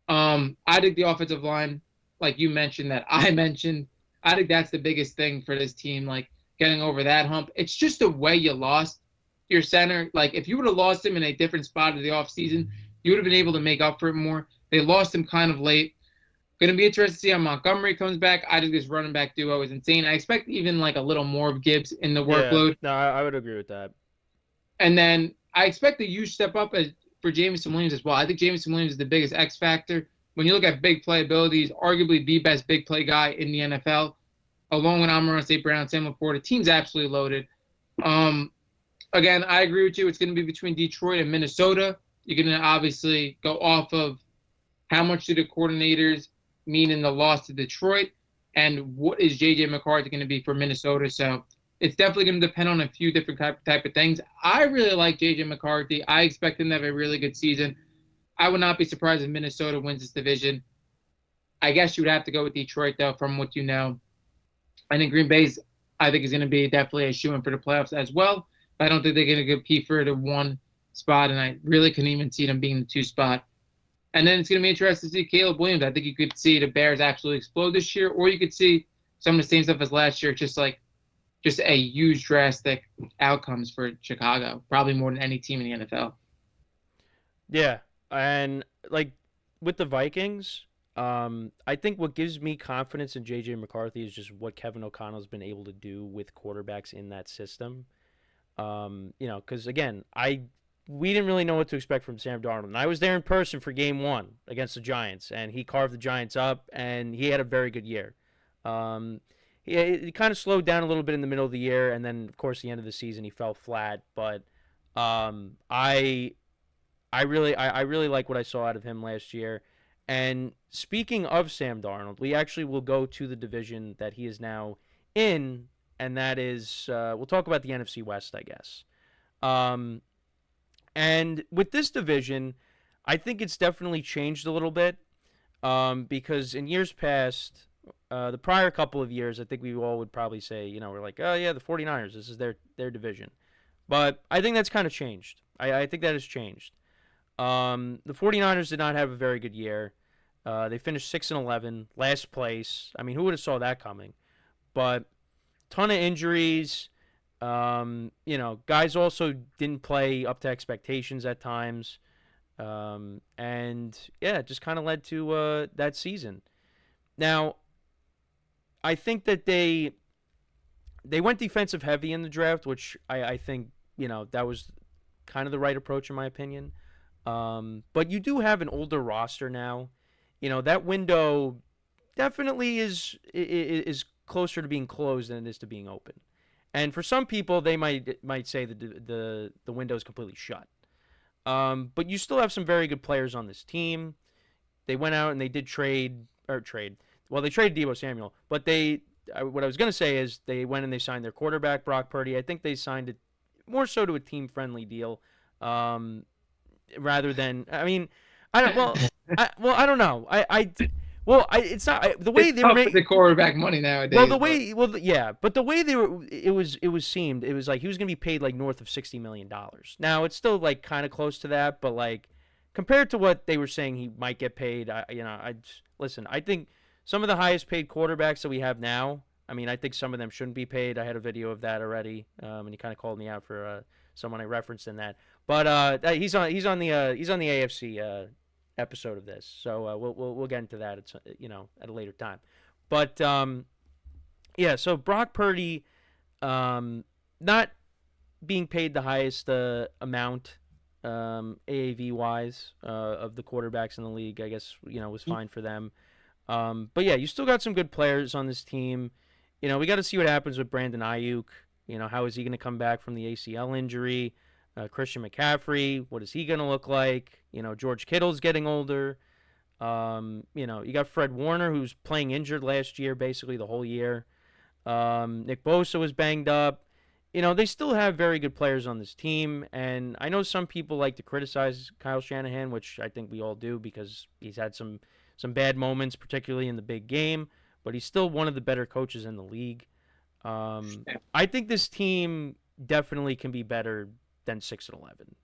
I think the offensive line, like you mentioned, that I mentioned, I think that's the biggest thing for this team, like getting over that hump. It's just the way you lost your center. Like, if you would have lost him in a different spot of the offseason, you would have been able to make up for it more. They lost him kind of late. Going to be interested to see how Montgomery comes back. I think this running back duo is insane. I expect even like a little more of Gibbs in the workload. Yeah, no, I would agree with that. And then I expect the huge step up for Jameson Williams as well. I think Jameson Williams is the biggest X factor. When you look at big playability, he's arguably the best big play guy in the NFL, along with Amon-Ra St. Brown, Sam LaPorta. The team's absolutely loaded. Again, I agree with you. It's going to be between Detroit and Minnesota. You're going to obviously go off of how much do the coordinators mean in the loss to Detroit, and what is J.J. McCarthy going to be for Minnesota. So it's definitely going to depend on a few different type of things. I really like J.J. McCarthy. I expect him to have a really good season. I would not be surprised if Minnesota wins this division. I guess you would have to go with Detroit, though, from what you know. I think Green Bay's, I think, is going to be definitely a shoo-in for the playoffs as well. But I don't think they're going to compete for the one spot, and I really couldn't even see them being the two spot. And then it's going to be interesting to see Caleb Williams. I think you could see the Bears actually explode this year, or you could see some of the same stuff as last year, just a huge drastic outcomes for Chicago, probably more than any team in the NFL. Yeah, and like with the Vikings, I think what gives me confidence in J.J. McCarthy is just what Kevin O'Connell's been able to do with quarterbacks in that system. Because again, we didn't really know what to expect from Sam Darnold. And I was there in person for game 1 against the Giants, and he carved the Giants up, and he had a very good year. He kind of slowed down a little bit in the middle of the year, and then, of course, the end of the season, he fell flat. But I really like what I saw out of him last year. And speaking of Sam Darnold, we actually will go to the division that he is now in, and that is, we'll talk about the NFC West, I guess. And with this division, I think it's definitely changed a little bit because in years past, the prior couple of years, I think we all would probably say, we're like, oh, yeah, the 49ers, this is their division. But I think that's kind of changed. I think that has changed. The 49ers did not have a very good year. They finished 6-11, last place. I mean, who would have saw that coming? But ton of injuries. Guys also didn't play up to expectations at times. And yeah, it just kind of led to that season. Now, I think that they went defensive heavy in the draft, which I think, that was kind of the right approach in my opinion. But you do have an older roster now. That window definitely is closer to being closed than it is to being open. And for some people, they might say that the window is completely shut. But you still have some very good players on this team. They went out and they did trade. Well, they traded Deebo Samuel, but what I was going to say is they went and they signed their quarterback, Brock Purdy. I think they signed it more so to a team-friendly deal, rather than. I mean, I don't. Well, I don't know. It's not the way they were making the quarterback money nowadays. Well, but the way they were, it was like he was going to be paid like north of $60 million. Now it's still like kind of close to that, but like compared to what they were saying he might get paid. Listen. I think some of the highest paid quarterbacks that we have now. I mean, I think some of them shouldn't be paid. I had a video of that already, and he kind of called me out for someone I referenced in that. But he's on the AFC episode of this, so we'll get into that at a later time. But yeah, so Brock Purdy, not being paid the highest amount AAV wise of the quarterbacks in the league, I guess was fine for them. But yeah, you still got some good players on this team. We got to see what happens with Brandon Ayuk. How is he going to come back from the ACL injury? Christian McCaffrey, what is he going to look like? George Kittle's getting older. You got Fred Warner, who's playing injured last year, basically the whole year. Nick Bosa was banged up. They still have very good players on this team, and I know some people like to criticize Kyle Shanahan, which I think we all do because he's had some bad moments, particularly in the big game, but he's still one of the better coaches in the league. I think this team definitely can be better than 6-11,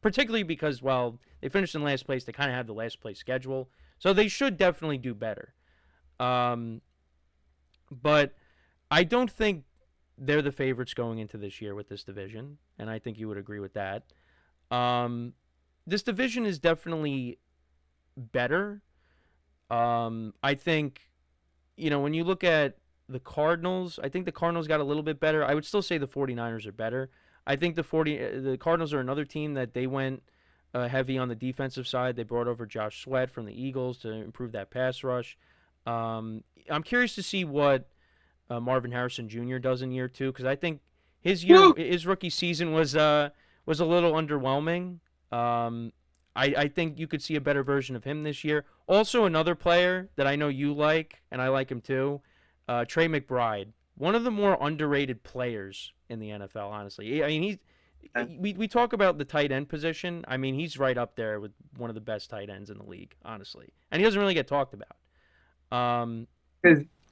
particularly because while they finished in last place, they kind of have the last place schedule, so they should definitely do better. But I don't think they're the favorites going into this year with this division, and I think you would agree with that. This division is definitely better. I think, when you look at the Cardinals, I think the Cardinals got a little bit better. I would still say the 49ers are better. I think the Cardinals are another team that they went heavy on the defensive side. They brought over Josh Sweat from the Eagles to improve that pass rush. I'm curious to see what Marvin Harrison Jr. does in year 2, because I think his rookie season was a little underwhelming. I think you could see a better version of him this year. Also, another player that I know you like, and I like him too, Trey McBride. One of the more underrated players in the NFL, honestly. I mean, we talk about the tight end position. I mean, he's right up there with one of the best tight ends in the league, honestly. And he doesn't really get talked about.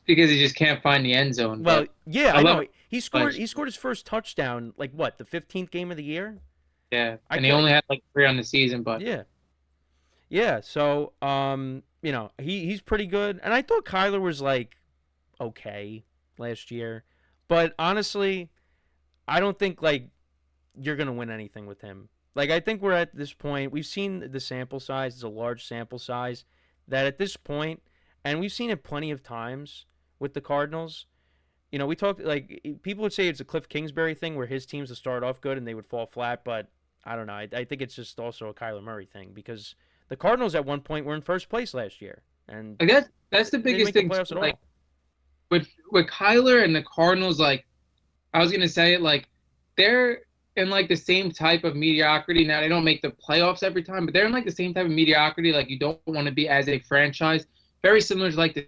Because he just can't find the end zone. Well, yeah, I know. He scored his first touchdown, like what, the 15th game of the year? Yeah, and he only had like 3 on the season, but yeah. So he's pretty good, and I thought Kyler was like okay last year, but honestly, I don't think like you're gonna win anything with him. Like, I think we're at this point. We've seen the sample size; it's a large sample size. That at this point, and we've seen it plenty of times with the Cardinals. We talked, like, people would say it's a Cliff Kingsbury thing where his teams would start off good and they would fall flat, but I don't know. I think it's just also a Kyler Murray thing because the Cardinals at one point were in first place last year, and like that's the biggest thing. Like with Kyler and the Cardinals, like I was gonna say, like they're in like the same type of mediocrity. Now they don't make the playoffs every time, but they're in like the same type of mediocrity. Like you don't want to be as a franchise. Very similar to like the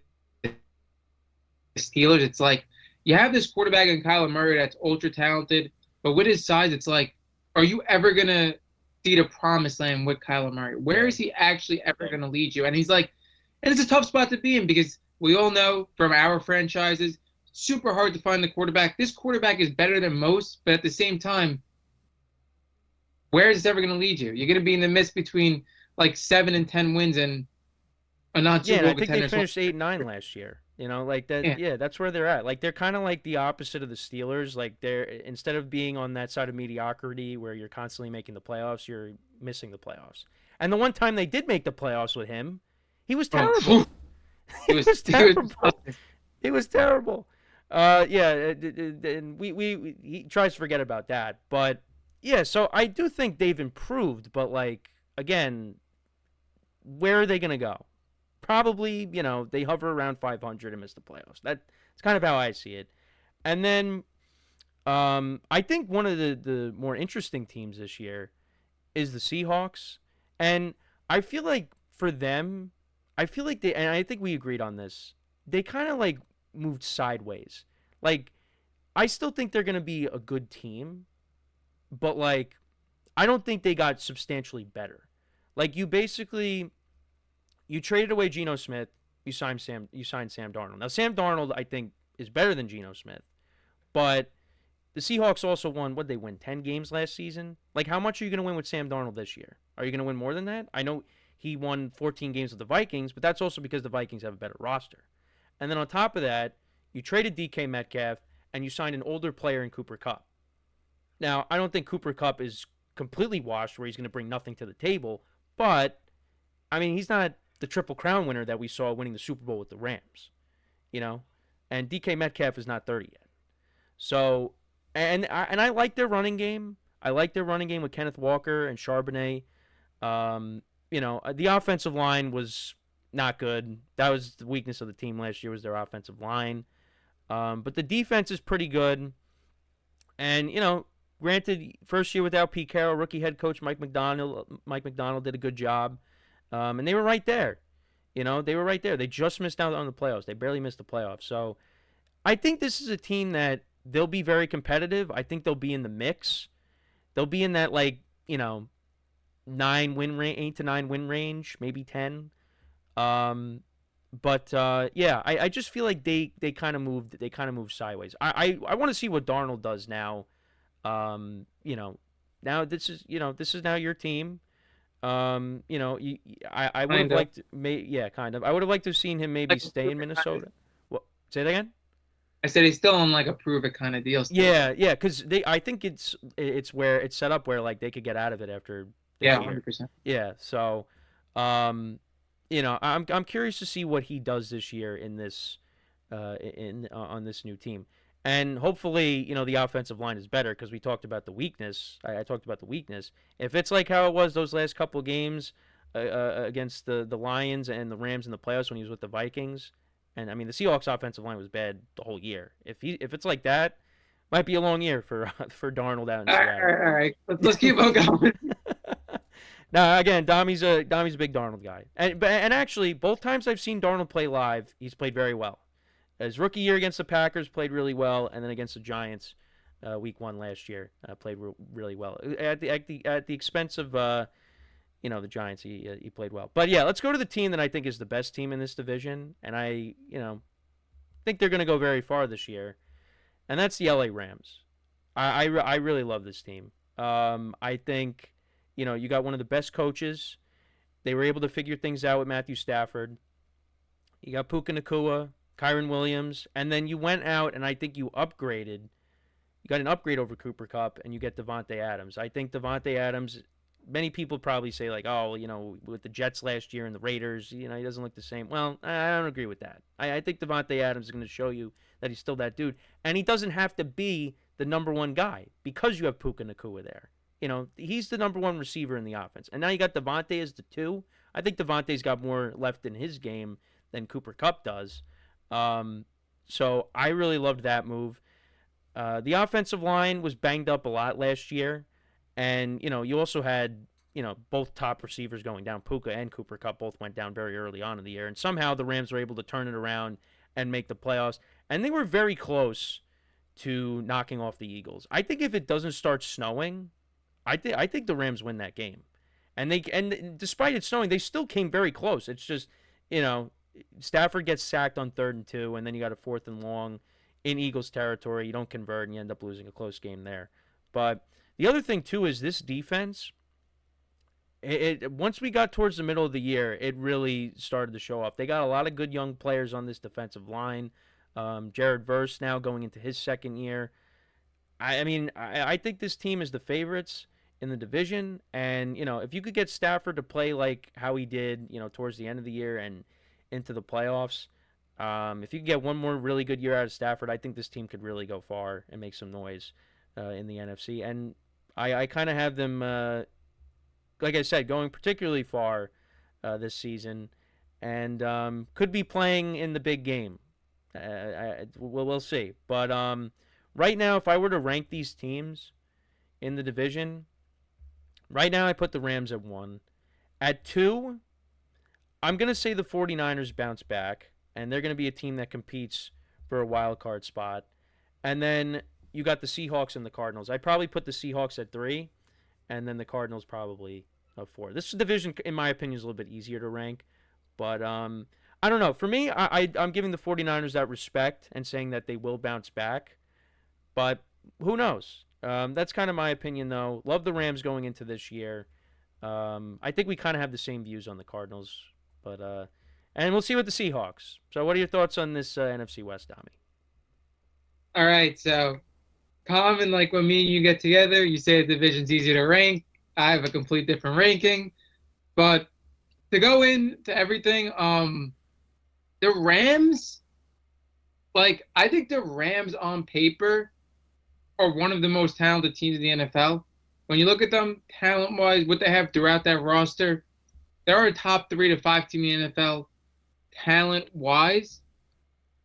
Steelers. It's like you have this quarterback in Kyler Murray that's ultra talented, but with his size, it's like, are you ever gonna see the promised land with Kyler Murray? Where is he actually ever gonna lead you? And he's like, and it's a tough spot to be in because we all know from our franchises, super hard to find the quarterback. This quarterback is better than most, but at the same time, where is this ever gonna lead you? You're gonna be in the midst between like 7 and 10 wins and a not Super Bowl contender. I think they finished 8-9 last year. Like that. Yeah, that's where they're at. Like they're kind of like the opposite of the Steelers. Like they're, instead of being on that side of mediocrity where you're constantly making the playoffs, you're missing the playoffs. And the one time they did make the playoffs with him, he was terrible. He was terrible. He was terrible. Yeah, and he tries to forget about that. But yeah, so I do think they've improved. But like again, where are they gonna go? Probably, they hover around 500 and miss the playoffs. That's kind of how I see it. And then I think one of the more interesting teams this year is the Seahawks. And I feel like for them, and I think we agreed on this, they kind of like moved sideways. Like, I still think they're going to be a good team, but like, I don't think they got substantially better. Like, you traded away Geno Smith. You signed Sam Darnold. Now, Sam Darnold, I think, is better than Geno Smith, but the Seahawks also won. What did they win? 10 games last season. Like, how much are you going to win with Sam Darnold this year? Are you going to win more than that? I know he won 14 games with the Vikings, but that's also because the Vikings have a better roster. And then on top of that, you traded DK Metcalf and you signed an older player in Cooper Kupp. Now, I don't think Cooper Kupp is completely washed where he's going to bring nothing to the table, but I mean, he's not the Triple Crown winner that we saw winning the Super Bowl with the Rams, you know? And DK Metcalf is not 30 yet. So, and I like their running game. I like their running game with Kenneth Walker and Charbonnet. The offensive line was not good. That was the weakness of the team last year was their offensive line. But the defense is pretty good. And, granted, first year without Pete Carroll, rookie head coach Mike McDonald did a good job. And they were right there. They were right there. They just missed out on the playoffs. They barely missed the playoffs. So I think this is a team that they'll be very competitive. I think they'll be in the mix. They'll be in that 8 to 9 win range, maybe 10. Yeah, I just feel like they kind of moved sideways. I want to see what Darnold does now. Now this is now your team. I would have Kind of. liked, kind of. I would have liked to have seen him maybe Like stay in Minnesota. What? Say that again. I said he's still on like a prove it kind of deal still. Yeah, because I think it's where it's set up where like they could get out of it after this Yeah, year. 100%. Yeah, so, I'm curious to see what he does this year in this, on this new team, and hopefully, the offensive line is better because we talked about the weakness. I talked about the weakness. If it's like how it was those last couple of games against the Lions and the Rams in the playoffs when he was with the Vikings, and I mean the Seahawks offensive line was bad the whole year. If it's like that, might be a long year for for Darnold out in Seattle. All right. Let's keep on going. Now again, Domi's a big Darnold guy, and actually both times I've seen Darnold play live, he's played very well. His rookie year against the Packers played really well, and then against the Giants, Week 1 last year played really well. At the expense of the Giants, he played well. But yeah, let's go to the team that I think is the best team in this division, and I think they're going to go very far this year, and that's the LA Rams. I really love this team. I think you got one of the best coaches. They were able to figure things out with Matthew Stafford. You got Puka Nacua, Kyron Williams, and then you went out and I think you upgraded. You got an upgrade over Cooper Kupp, and you get Devontae Adams. I think Devontae Adams, many people probably say like, oh, with the Jets last year and the Raiders, he doesn't look the same. Well, I don't agree with that. I think Devontae Adams is going to show you that he's still that dude, and he doesn't have to be the number one guy because you have Puka Nacua there. He's the number one receiver in the offense, and now you got Devontae as the 2. I think Devontae's got more left in his game than Cooper Kupp does. So I really loved that move. The offensive line was banged up a lot last year, and you also had both top receivers going down. Puka and Cooper Kupp both went down very early on in the year, and somehow the Rams were able to turn it around and make the playoffs, and they were very close to knocking off the Eagles. I think if it doesn't start snowing, I think the Rams win that game, and despite it snowing, they still came very close. It's just Stafford gets sacked on 3rd and 2, and then you got a 4th and long in Eagles territory. You don't convert, and you end up losing a close game there. But the other thing too is this defense. Once we got towards the middle of the year, it really started to show off. They got a lot of good young players on this defensive line. Jared Verse now going into his 2nd year. I think this team is the favorites in the division, and if you could get Stafford to play like how he did, towards the end of the year and into the playoffs, if you could get one more really good year out of Stafford, I think this team could really go far and make some noise in the NFC. And I kind of have them, like I said, going particularly far this season, and could be playing in the big game. We'll see. But right now, if I were to rank these teams in the division, right now I put the Rams at 1. At 2, I'm going to say the 49ers bounce back, and they're going to be a team that competes for a wild card spot. And then you got the Seahawks and the Cardinals. I'd probably put the Seahawks at 3, and then the Cardinals probably at 4. This division, in my opinion, is a little bit easier to rank. But I don't know. For me, I'm giving the 49ers that respect and saying that they will bounce back. But who knows? That's kind of my opinion, though. Love the Rams going into this year. I think we kind of have the same views on the Cardinals, but and we'll see with the Seahawks. So, what are your thoughts on this NFC West, Tommy? All right, so common, like when me and you get together, you say the division's easy to rank. I have a complete different ranking. But to go into everything, the Rams, like I think the Rams on paper are one of the most talented teams in the NFL. When you look at them talent-wise, what they have throughout that roster, they're a top 3 to 5 team in the NFL talent-wise.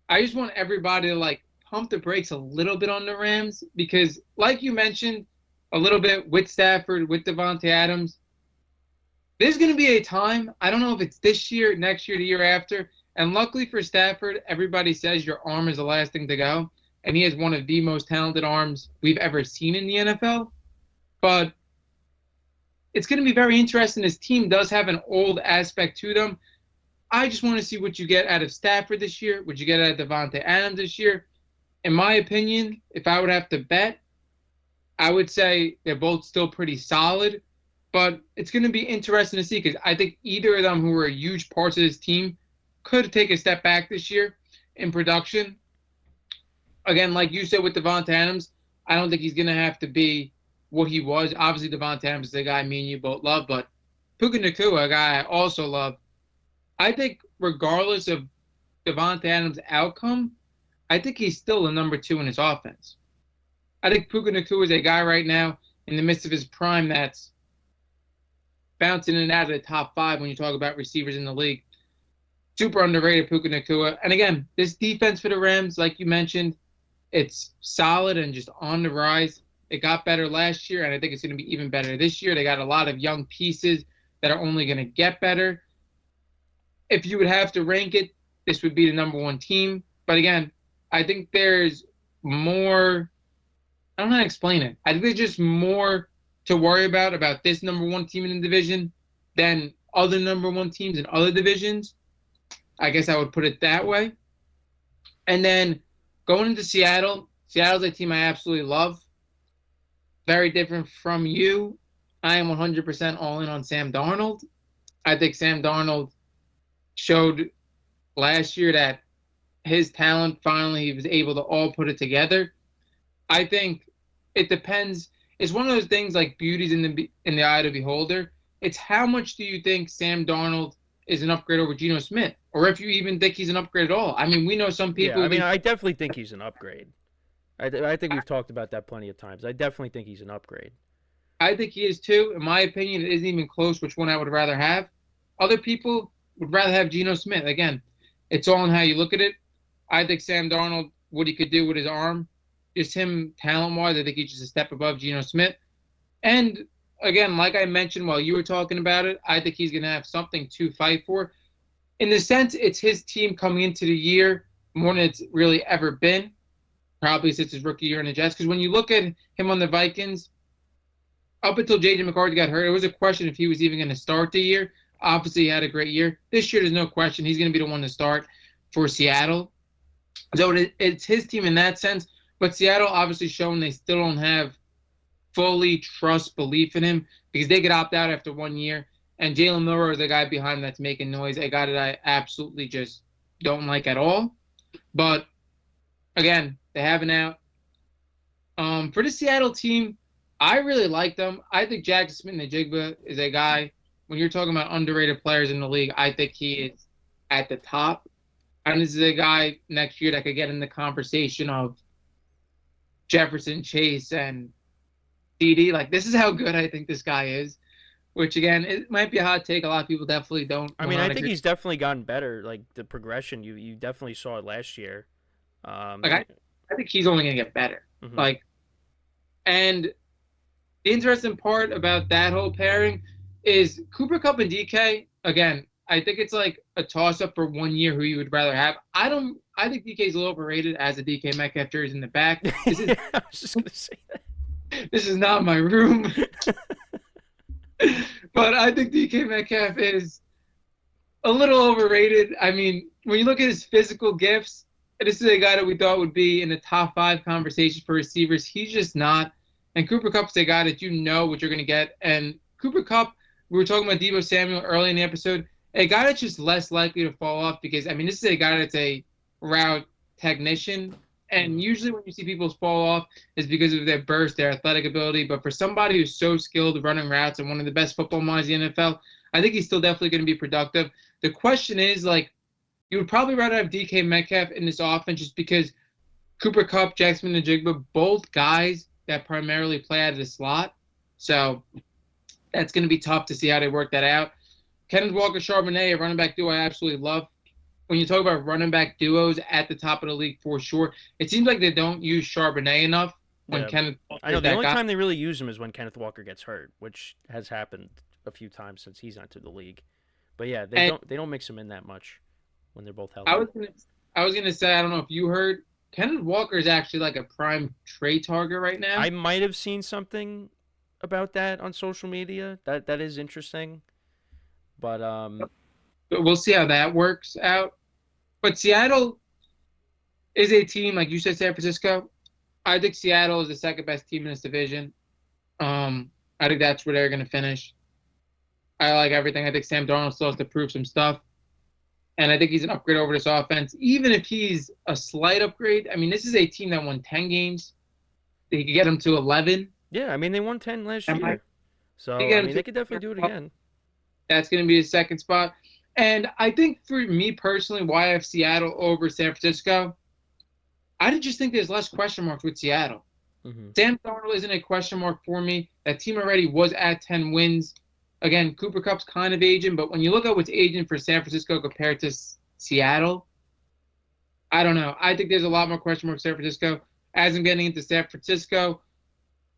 I just want everybody to like pump the brakes a little bit on the Rams because, like you mentioned, a little bit with Stafford, with Devontae Adams, there's going to be a time, I don't know if it's this year, next year, the year after, and luckily for Stafford, everybody says your arm is the last thing to go, and he has one of the most talented arms we've ever seen in the NFL. But it's going to be very interesting. His team does have an old aspect to them. I just want to see what you get out of Stafford this year, what you get out of Devontae Adams this year. In my opinion, if I would have to bet, I would say they're both still pretty solid. But it's going to be interesting to see because I think either of them, who are huge parts of this team, could take a step back this year in production. Again, like you said with Devontae Adams, I don't think he's going to have to be what he was. Obviously, Devontae Adams is a guy me and you both love, but Puka Nacua, a guy I also love. I think regardless of Devontae Adams' outcome, I think he's still the number 2 in his offense. I think Puka Nacua is a guy right now in the midst of his prime that's bouncing in and out of the top 5 when you talk about receivers in the league. Super underrated, Puka Nacua. And again, this defense for the Rams, like you mentioned, it's solid and just on the rise. It got better last year, and I think it's going to be even better this year. They got a lot of young pieces that are only going to get better. If you would have to rank it, this would be the number 1 team. But again, I think there's more. I don't know how to explain it. I think there's just more to worry about this number 1 team in the division than other number 1 teams in other divisions. I guess I would put it that way. And then going into Seattle, Seattle's a team I absolutely love. Very different from you. I am 100% all in on Sam Darnold. I think Sam Darnold showed last year that his talent, finally, he was able to all put it together. I think it depends. It's one of those things like beauty's in the eye of the beholder. It's how much do you think Sam Darnold is an upgrade over Geno Smith, or if you even think he's an upgrade at all. I mean, we know some people. Yeah, I mean, I definitely think he's an upgrade. I think we've talked about that plenty of times. I definitely think he's an upgrade. I think he is too. In my opinion, it isn't even close which one I would rather have. Other people would rather have Geno Smith. Again, it's all in how you look at it. I think Sam Darnold, what he could do with his arm, just him talent-wise, I think he's just a step above Geno Smith. And again, like I mentioned while you were talking about it, I think he's going to have something to fight for. In the sense, it's his team coming into the year more than it's really ever been, probably since his rookie year in the Jets. Because when you look at him on the Vikings, up until J.J. McCarthy got hurt, it was a question if he was even going to start the year. Obviously, he had a great year. This year, there's no question. He's going to be the one to start for Seattle. So it's his team in that sense. But Seattle obviously shown they still don't have fully trust, belief in him because they could opt out after 1 year. And Jalen Milroe is the guy behind him that's making noise, a guy that I absolutely just don't like at all. But, again, they have an out. For the Seattle team, I really like them. I think Jackson Smith-Njigba is a guy, when you're talking about underrated players in the league, I think he is at the top. And this is a guy next year that could get in the conversation of Jefferson, Chase, and CD. Like, this is how good I think this guy is. Which, again, it might be a hot take. A lot of people definitely don't. I mean, I think he's definitely gotten better. Like, the progression, you definitely saw it last year. I think he's only going to get better. Mm-hmm. And the interesting part about that whole pairing is Cooper Kupp and DK, again, I think it's like a toss-up for 1 year who you would rather have. I think DK is a little overrated as a DK Metcalf jersey in the back. I was just going to say that. This is not my room. But I think DK Metcalf is a little overrated. I mean, when you look at his physical gifts, this is a guy that we thought would be in the top 5 conversations for receivers. He's just not. And Cooper Kupp's a guy that you know what you're going to get. And Cooper Kupp, we were talking about Deebo Samuel early in the episode, a guy that's just less likely to fall off because, I mean, this is a guy that's a route technician. And usually when you see people fall off is because of their burst, their athletic ability. But for somebody who's so skilled running routes and one of the best football minds in the NFL, I think he's still definitely going to be productive. The question is, like, you would probably rather have DK Metcalf in this offense just because Cooper Kupp, Jackson Smith-Njigba, both guys that primarily play out of the slot. So that's going to be tough to see how they work that out. Kenneth Walker, Charbonnet, a running back duo I absolutely love. When you talk about running back duos at the top of the league for sure, it seems like they don't use Charbonnet enough when Yeah. Kenneth Walker I know is the that only guy. time they really use him is when Kenneth Walker gets hurt, which has happened a few times since he's entered the league. But yeah, And they don't mix him in that much when they're both I healthy. was gonna I was gonna say I don't know if you heard Kenneth Walker is actually like a prime trade target right now. I might have seen something about that on social media. That is interesting. But But we'll see how that works out. But Seattle is a team like you said, San Francisco. I think Seattle is the second best team in this division. I think that's where they're gonna finish. I like everything. I think Sam Darnold still has to prove some stuff. And I think he's an upgrade over this offense. Even if he's a slight upgrade, I mean, this is a team that won 10 games. They could get them to 11. yeah, I mean they won 10 last And year. they So, get I them mean to they could definitely do it again. that's going to be his second spot. And I think for me personally, why I have Seattle over San Francisco, I just think there's less question marks with Seattle. Mhm. Sam Darnold isn't a question mark for me. That team already was at 10 wins. Again, Cooper Kupp's kind of aging, but when you look at what's aging for San Francisco compared to Seattle, I don't know. I think there's a lot more question marks San Francisco. As I'm getting into San Francisco,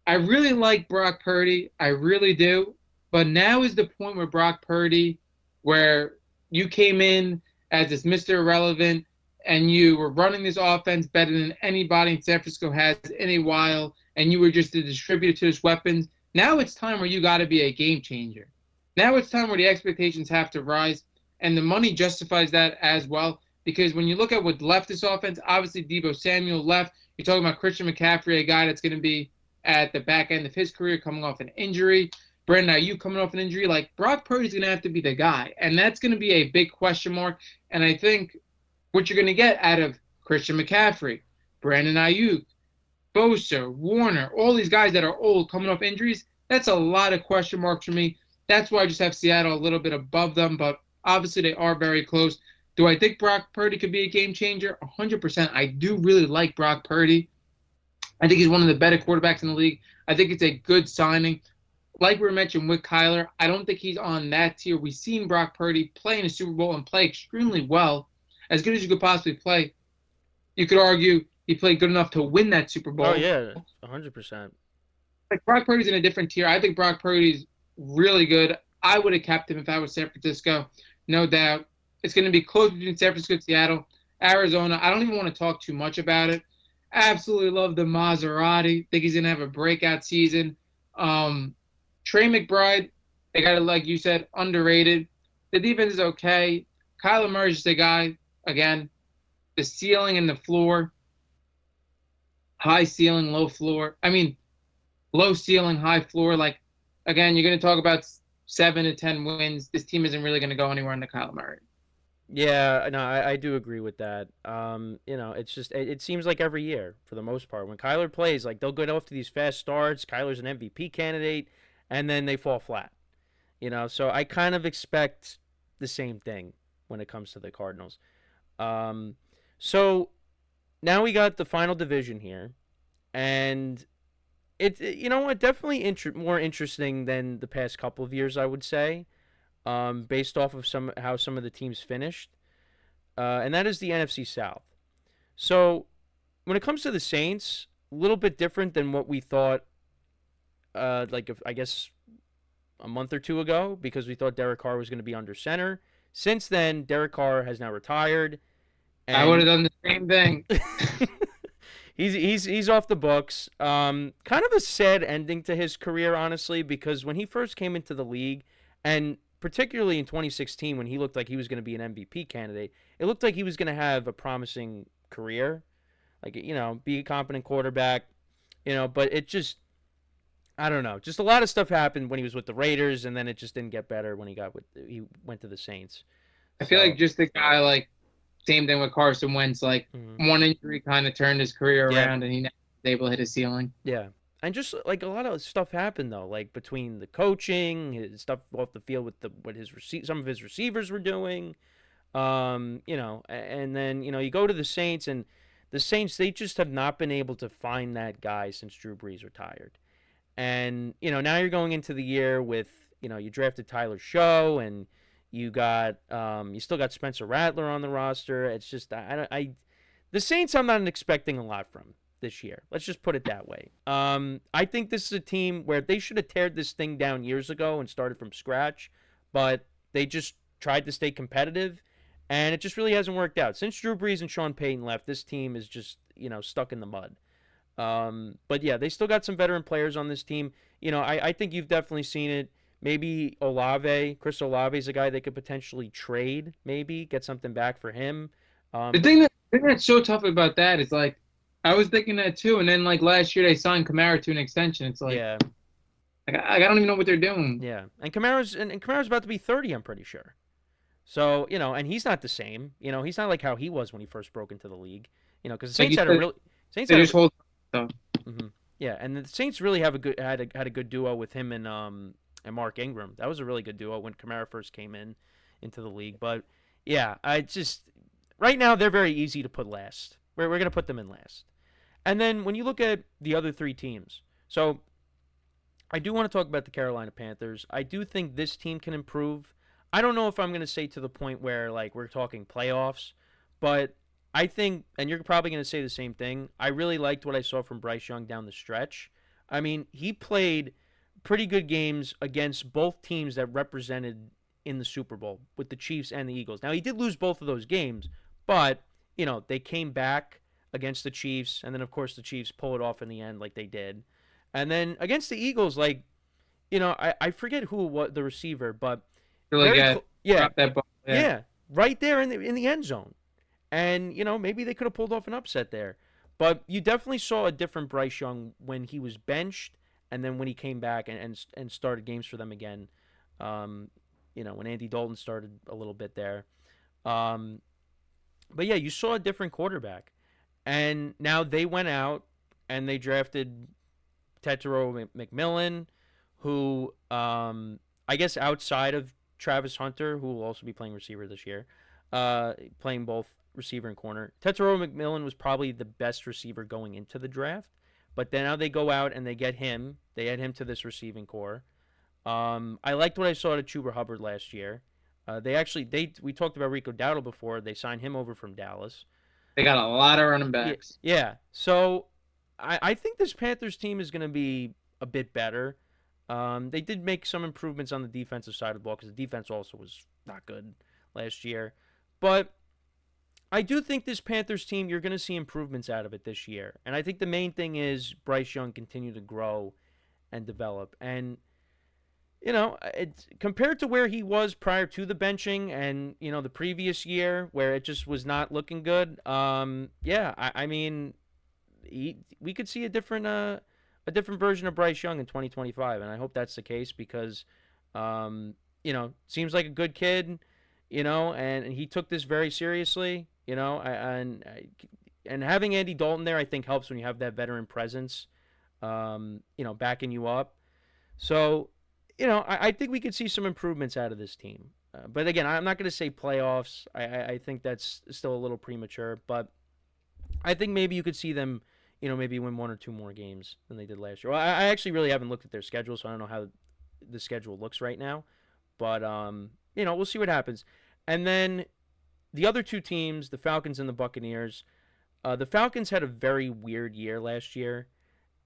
I really like Brock Purdy. I really do. But now is the point where Brock Purdy, where you came in as this Mr. Irrelevant and you were running this offense better than anybody in San Francisco has in a while, and you were just a distributor to his weapons. Now it's time where you got to be a game changer. Now it's time where the expectations have to rise, and the money justifies that as well. Because when you look at what left this offense, obviously Deebo Samuel left. You're talking about Christian McCaffrey, a guy that's going to be at the back end of his career coming off an injury. Brandon Ayuk coming off an injury. Like, Brock Purdy's going to have to be the guy. And that's going to be a big question mark. And I think what you're going to get out of Christian McCaffrey, Brandon Ayuk, Bosa, Warner, all these guys that are old coming off injuries, that's a lot of question marks for me. That's why I just have Seattle a little bit above them. But obviously they are very close. Do I think Brock Purdy could be a game changer? 100%. I do really like Brock Purdy. I think he's one of the better quarterbacks in the league. I think it's a good signing. Like we mentioned with Kyler, I don't think he's on that tier. We've seen Brock Purdy play in a Super Bowl and play extremely well, as good as you could possibly play. You could argue he played good enough to win that Super Bowl. Oh yeah, 100%. Like, Brock Purdy's in a different tier. I think Brock Purdy's really good. I would have kept him if I was San Francisco, no doubt. It's going to be close between San Francisco and Seattle. Arizona, I don't even want to talk too much about it. Absolutely love the Maserati. Think he's going to have a breakout season. Trey McBride, they got it, like you said, underrated. The defense is okay. Kyler Murray's just a guy, again, the ceiling and the floor. High ceiling, low floor. I mean, low ceiling, high floor. Like, again, you're going to talk about 7 to 10 wins. This team isn't really going to go anywhere under Kyler Murray. Yeah, no, I do agree with that. It's just it seems like every year for the most part when Kyler plays, like they'll go off to these fast starts. Kyler's an MVP candidate, and then they fall flat. So I kind of expect the same thing when it comes to the Cardinals. So now we got the final division here, and you know what, definitely more interesting than the past couple of years, I would say. Based off of how some of the teams finished, and that is the NFC South. So when it comes to the Saints, a little bit different than what we thought. I guess a month or two ago, because we thought Derek Carr was going to be under center. Since then, Derek Carr has now retired, I would and have done the same thing. he's off the books. Kind of a sad ending to his career, honestly, because when he first came into the league, and particularly in 2016 when he looked like he was going to be an MVP candidate, it looked like he was going to have a promising career. Like, be a competent quarterback, but it just, I don't know. Just a lot of stuff happened when he was with the Raiders, and then it just didn't get better when he went to the Saints. I feel like So, just the guy like same thing with Carson Wentz. Like mhm. one injury kind of turned his career Yeah, around, and he never was able to hit his ceiling. yeah. And just like a lot of stuff happened though, like between the coaching, his stuff off the field with some of his receivers were doing, and then you go to the Saints, and the Saints, they just have not been able to find that guy since Drew Brees retired. And now you're going into the year with you drafted Tyler Show, and you still got Spencer Rattler on the roster. It's just the Saints, I'm not expecting a lot from this year. Let's just put it that way. I think this is a team where they should have teared this thing down years ago and started from scratch, but they just tried to stay competitive, and it just really hasn't worked out. Since Drew Brees and Sean Payton left, this team is just stuck in the mud. But yeah, they still got some veteran players on this team. I think you've definitely seen it. Maybe Chris Olave is a guy they could potentially trade, maybe get something back for him. The thing that's so tough about that is like I was thinking that too, and then like last year they signed Kamara to an extension. It's like yeah, I don't even know what they're doing. yeah, and Kamara's about to be 30, I'm pretty sure. So and he's not the same. He's not like how he was when he first broke into the league. Because the Like Saints you had a said, really Saints they had just a hold stuff. mhm. Yeah, and the Saints really have had a good duo with him and Mark Ingram. That was a really good duo when Kamara first came into the league. But yeah, I just right now they're very easy to put last. We're gonna put them in last. And then when you look at the other three teams, so I do want to talk about the Carolina Panthers. I do think this team can improve. I don't know if I'm going to say to the point where like we're talking playoffs, but I think, and you're probably going to say the same thing, I really liked what I saw from Bryce Young down the stretch. I mean, he played pretty good games against both teams that represented in the Super Bowl with the Chiefs and the Eagles. Now, he did lose both of those games, but, they came back against the Chiefs, and then, of course, the Chiefs pull it off in the end like they did. And then against the Eagles, like, I forget who was the receiver, but Really yeah, drop that ball. yeah, right there in the end zone. And, maybe they could have pulled off an upset there. But you definitely saw a different Bryce Young when he was benched and then when he came back and started games for them again. When Andy Dalton started a little bit there. But yeah, you saw a different quarterback. And now they went out and they drafted Tetero McMillan, who I guess outside of Travis Hunter, who will also be playing receiver this year, playing both receiver and corner. Tetero McMillan was probably the best receiver going into the draft, but then now they go out and they get him. They add him to this receiving core. I liked what I saw at Chuba Hubbard last year. We talked about Rico Dowdle before. They signed him over from Dallas. They got a lot of running backs. Yeah. So I think this Panthers team is going to be a bit better. They did make some improvements on the defensive side of the ball because the defense also was not good last year. But I do think this Panthers team, you're going to see improvements out of it this year. And I think the main thing is Bryce Young continue to grow and develop. And, it's compared to where he was prior to the benching and, the previous year where it just was not looking good. I mean, we could see a different version of Bryce Young in 2025, and I hope that's the case because, seems like a good kid, and he took this very seriously, and having Andy Dalton there, I think helps when you have that veteran presence, backing you up. So, I think we could see some improvements out of this team. But again, I'm not going to say playoffs. I think that's still a little premature, but I think maybe you could see them maybe win one or two more games than they did last year. Well, I actually really haven't looked at their schedule, so I don't know how the schedule looks right now. But, we'll see what happens. And then the other two teams, the Falcons and the Buccaneers, the Falcons had a very weird year last year,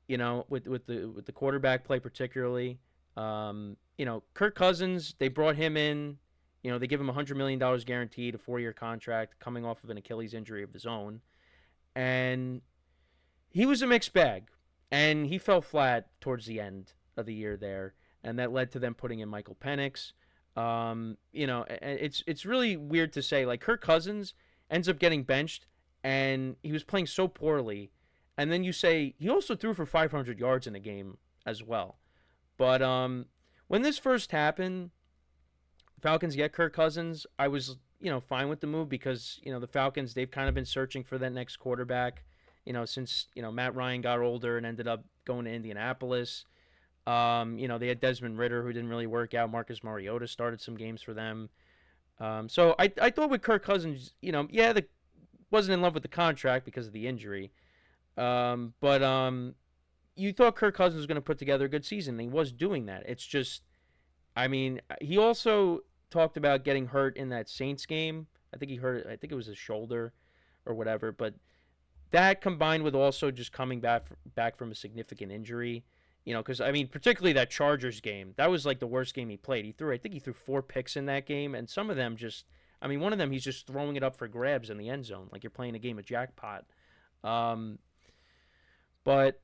with the quarterback play particularly. Kirk Cousins, they brought him in. They give him $100 million guaranteed, a 4-year contract, coming off of an Achilles injury of his own. And he was a mixed bag, and he fell flat towards the end of the year there, and that led to them putting in Michael Penix. It's really weird to say. Like, Kirk Cousins ends up getting benched, and he was playing so poorly. And then you say he also threw for 500 yards in a game as well. But when this first happened, Falcons get Kirk Cousins. I was fine with the move because the Falcons, they've kind of been searching for that next quarterback. Since Matt Ryan got older and ended up going to Indianapolis. They had Desmond Ritter who didn't really work out. Marcus Mariota started some games for them. So I thought with Kirk Cousins, wasn't in love with the contract because of the injury. But you thought Kirk Cousins was going to put together a good season, and he was doing that. It's just, I mean, he also talked about getting hurt in that Saints game. I think it was his shoulder or whatever. But that combined with also just coming back from a significant injury, because I mean, particularly that Chargers game, that was like the worst game he played. I think he threw 4 picks in that game, and some of them just, I mean, one of them he's just throwing it up for grabs in the end zone, like you're playing a game of jackpot. Um, but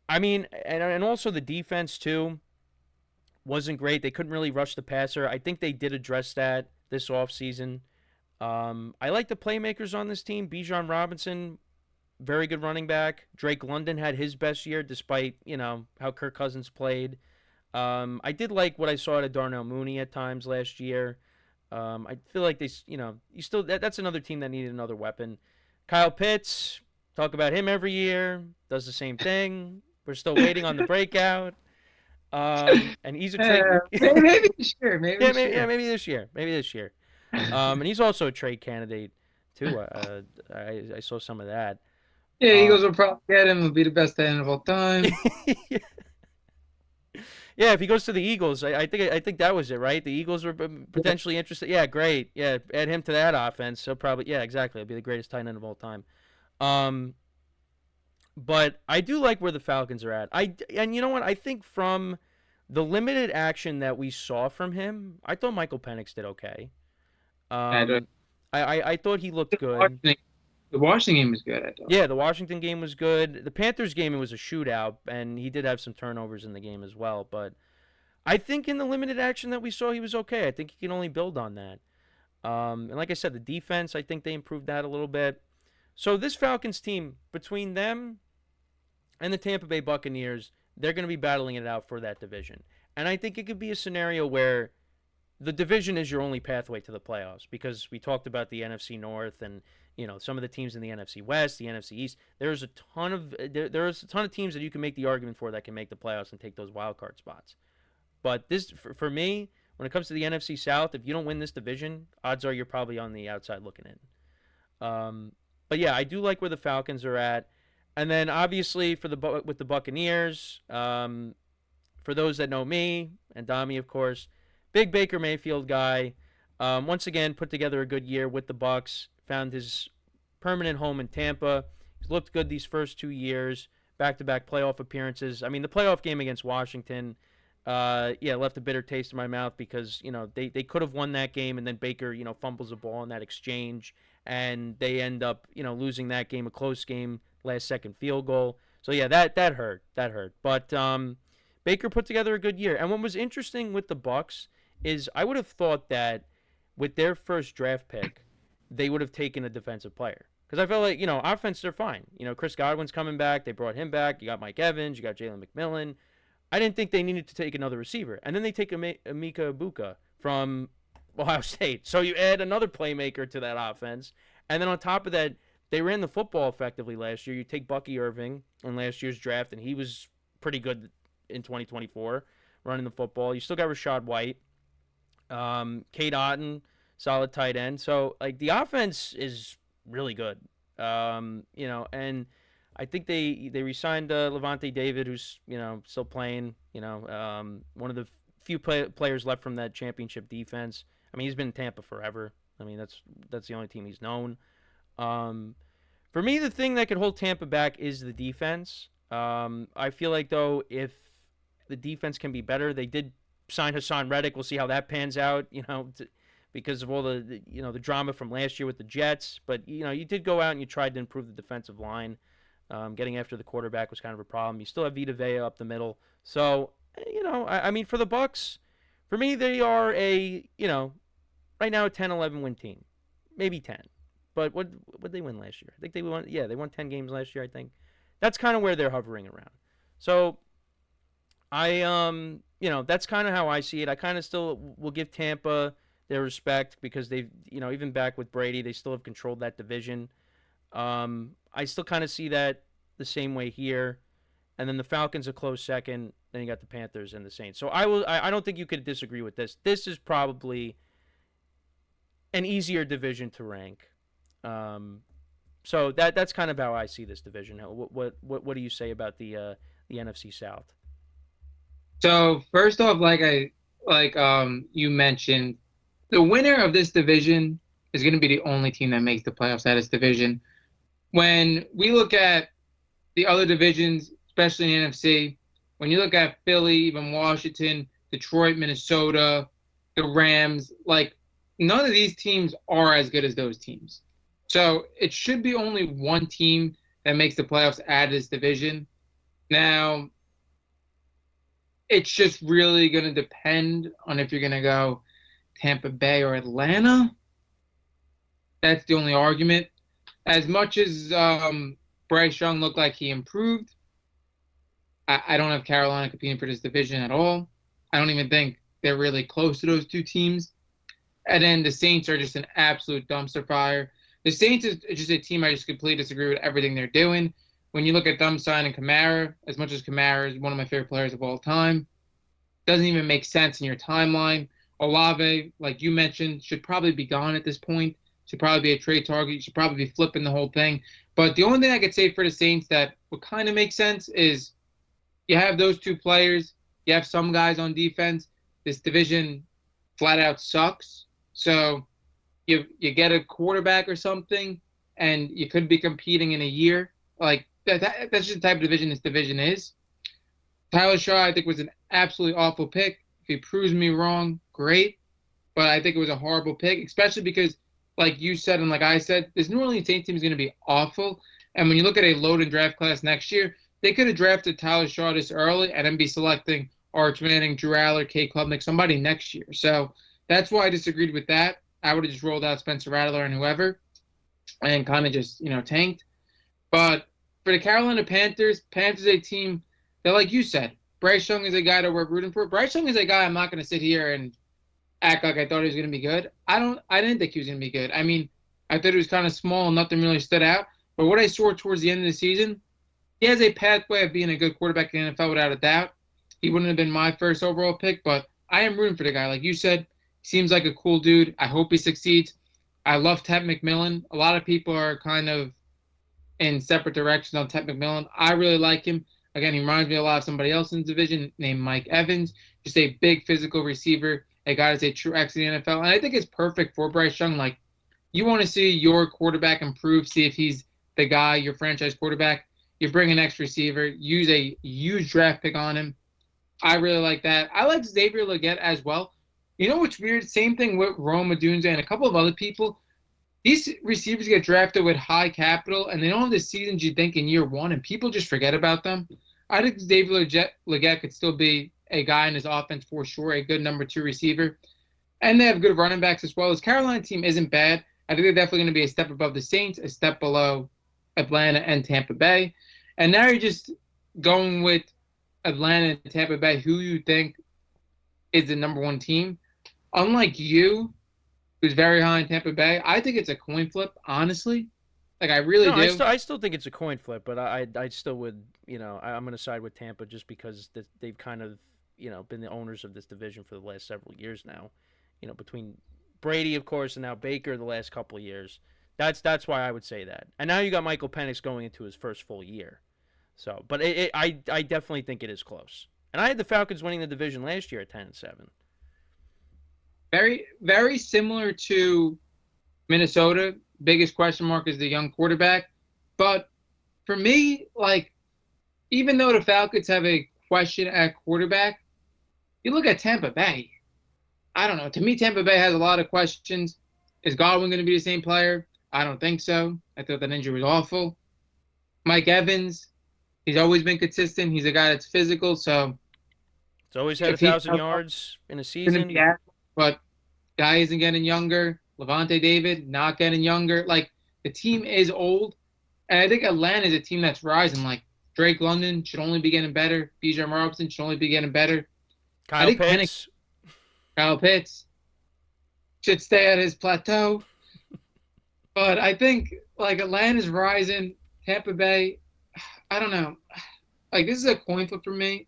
I mean, and also the defense too wasn't great. They couldn't really rush the passer. I think they did address that this offseason. I like the playmakers on this team. Bijan Robinson, very good running back. Drake London had his best year despite, how Kirk Cousins played. I did like what I saw out of Darnell Mooney at times last year. I feel like you still that's another team that needed another weapon. Kyle Pitts, talk about him every year, does the same thing. We're still waiting on the breakout. And he's a trade. Maybe this year. Maybe Yeah, this year. maybe this year. Maybe this year. And he's also a trade candidate too. I saw some of that. Yeah, Uh, Eagles will probably get him. He'll be the best end of all time. Yeah, if he goes to the Eagles, I think that was it, right? The Eagles were potentially interested. Yeah, great. Yeah, add him to that offense. So probably, yeah, exactly. It'll be the greatest tight end of all time. Um, but I do like where the Falcons are at. And you know what? I think from the limited action that we saw from him, I thought Michael Penix did okay. And, Um, I thought he looked good. The Washington game was good, I thought. Yeah, the Washington game was good. The Panthers game, it was a shootout, and he did have some turnovers in the game as well. But I think in the limited action that we saw, he was okay. I think he can only build on that. And like I said, the defense, I think they improved that a little bit. So this Falcons team, between them and the Tampa Bay Buccaneers, they're going to be battling it out for that division. And I think it could be a scenario where the division is your only pathway to the playoffs because we talked about the NFC North and some of the teams in the NFC West, the NFC East. There's a ton of teams that you can make the argument for that can make the playoffs and take those wild card spots. But this for me, when it comes to the NFC South, if you don't win this division, odds are you're probably on the outside looking in. But yeah, I do like where the Falcons are at, and then obviously with the Buccaneers, for those that know me and Dami, of course, big Baker Mayfield guy. Once again, put together a good year with the Bucs. Found his permanent home in Tampa. He's looked good these first 2 years. Back-to-back playoff appearances. I mean, the playoff game against Washington, left a bitter taste in my mouth because they could have won that game, and then Baker fumbles the ball in that exchange, and they end up losing that game, a close game, last second field goal. So yeah, that hurt. That hurt. But Baker put together a good year. And what was interesting with the Bucs is I would have thought that with their first draft pick, they would have taken a defensive player. Because I felt like, offense, they're fine. Chris Godwin's coming back. They brought him back. You got Mike Evans. You got Jalen McMillan. I didn't think they needed to take another receiver. And then they take Emeka Ibuka from Ohio State. So you add another playmaker to that offense. And then on top of that, they ran the football effectively last year. You take Bucky Irving in last year's draft, and he was pretty good in 2024 running the football. You still got Rashad White. Kate Otten, solid tight end. So, like, the offense is really good. And I think they re-signed Levante David, who's, still playing, one of the few players left from that championship defense. I mean, he's been in Tampa forever. I mean, that's the only team he's known. For me, the thing that could hold Tampa back is the defense. I feel like, though, if the defense can be better, they did sign Hassan Reddick. We'll see how that pans out, because of all the drama from last year with the Jets. But, you did go out and you tried to improve the defensive line. Getting after the quarterback was kind of a problem. You still have Vita Vea up the middle. So, I mean, for the Bucs, for me, they are right now a 10-11 win team. Maybe 10. But what they win last year? I think they won. Yeah, they won 10 games last year. I think that's kind of where they're hovering around. So that's kind of how I see it. I kind of still will give Tampa their respect because they've, even back with Brady, they still have controlled that division. I still kind of see that the same way here, and then the Falcons a close second. Then you got the Panthers and the Saints. So I don't think you could disagree with this. This is probably an easier division to rank. So that's kind of how I see this division. What do you say about the NFC South? So first off, you mentioned, the winner of this division is going to be the only team that makes the playoffs at this division. When we look at the other divisions, especially in the NFC, when you look at Philly, even Washington, Detroit, Minnesota, the Rams, like none of these teams are as good as those teams. So it should be only one team that makes the playoffs at this division. Now, it's just really going to depend on if you're going to go Tampa Bay or Atlanta. That's the only argument. As much as Bryce Young looked like he improved, I don't have Carolina competing for this division at all. I don't even think they're really close to those two teams. And then the Saints are just an absolute dumpster fire. The Saints is just a team I just completely disagree with everything they're doing. When you look at them signing Kamara, as much as Kamara is one of my favorite players of all time, doesn't even make sense in your timeline. Olave, like you mentioned, should probably be gone at this point. Should probably be a trade target. You should probably be flipping the whole thing. But the only thing I could say for the Saints that would kind of make sense is you have those two players. You have some guys on defense. This division flat out sucks. So you get a quarterback or something, and you could be competing in a year. Like that's just the type of division this division is. Tyler Shaw, I think, was an absolutely awful pick. If he proves me wrong, great. But I think it was a horrible pick, especially because, like you said and like I said, this New Orleans Saints team is going to be awful. And when you look at a loaded draft class next year, they could have drafted Tyler Shaw this early and then be selecting Arch Manning, Drew Aller, Kay Klubnik, somebody next year. So that's why I disagreed with that. I would have just rolled out Spencer Rattler and whoever and kind of just, tanked. But for the Carolina Panthers, Panthers a team that, like you said, Bryce Young is a guy that we're rooting for. Bryce Young is a guy I'm not going to sit here and act like I thought he was going to be good. I didn't think he was going to be good. I mean, I thought he was kind of small and nothing really stood out. But what I saw towards the end of the season, he has a pathway of being a good quarterback in the NFL without a doubt. He wouldn't have been my first overall pick, but I am rooting for the guy. Like you said, he seems like a cool dude. I hope he succeeds. I love Ted McMillan. A lot of people are kind of in separate directions on Ted McMillan. I really like him. Again, he reminds me a lot of somebody else in the division named Mike Evans. Just a big physical receiver, a guy that's a true X in the NFL. And I think it's perfect for Bryce Young. Like, you want to see your quarterback improve, see if he's the guy, your franchise quarterback. You bring an X receiver, use a huge draft pick on him. I really like that. I like Xavier Legette as well. You know what's weird? Same thing with Rome Odunze and a couple of other people. These receivers get drafted with high capital, and they don't have the seasons you think in year one, and people just forget about them. I think Xavier Legette could still be a guy in his offense for sure, a good number 2 receiver. And they have good running backs as well. This Carolina team isn't bad. I think they're definitely going to be a step above the Saints, a step below Atlanta and Tampa Bay. And now you're just going with Atlanta and Tampa Bay, who you think is the number 1 team. Unlike you, who's very high in Tampa Bay, I think it's a coin flip, honestly. Like, I really do. I still think it's a coin flip, but I still would, I'm going to side with Tampa just because they've kind of, been the owners of this division for the last several years now. Between Brady, of course, and now Baker the last couple of years. That's why I would say that. And now you got Michael Penix going into his first full year. So, but I definitely think it is close. And I had the Falcons winning the division last year at 10-7. Very, very similar to Minnesota. Biggest question mark is the young quarterback. But for me, like, even though the Falcons have a question at quarterback, you look at Tampa Bay. I don't know. To me, Tampa Bay has a lot of questions. Is Godwin going to be the same player? I don't think so. I thought that injury was awful. Mike Evans, he's always been consistent. He's a guy that's physical, so he's always had 1,000 yards in a season. But guy isn't getting younger. Levante David not getting younger. Like, The team is old, and I think Atlanta is a team that's rising. Like Drake London should only be getting better. Bijan Robinson should only be getting better. I Kyle think Penix, Pitts. Kyle Pitts should stay at his plateau. But I think like Atlanta's rising. Tampa Bay, I don't know. Like this is a coin flip for me.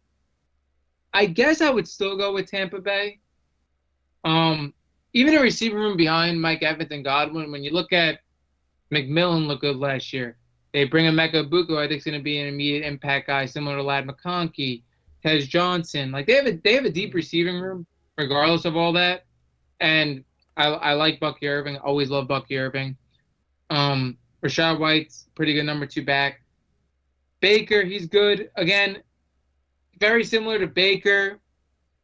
I guess I would still go with Tampa Bay. Um, Even a receiver room behind Mike Evans and Godwin. When you look at McMillan, look good last year. They bring in Mecca Buku. I think is going to be an immediate impact guy, similar to Lad McConkey, Tez Johnson. Like they have a deep receiving room, regardless of all that. And I like Bucky Irving. Always love Bucky Irving. Rashad White's pretty good number 2 back. Baker, he's good. Again, very similar to Baker,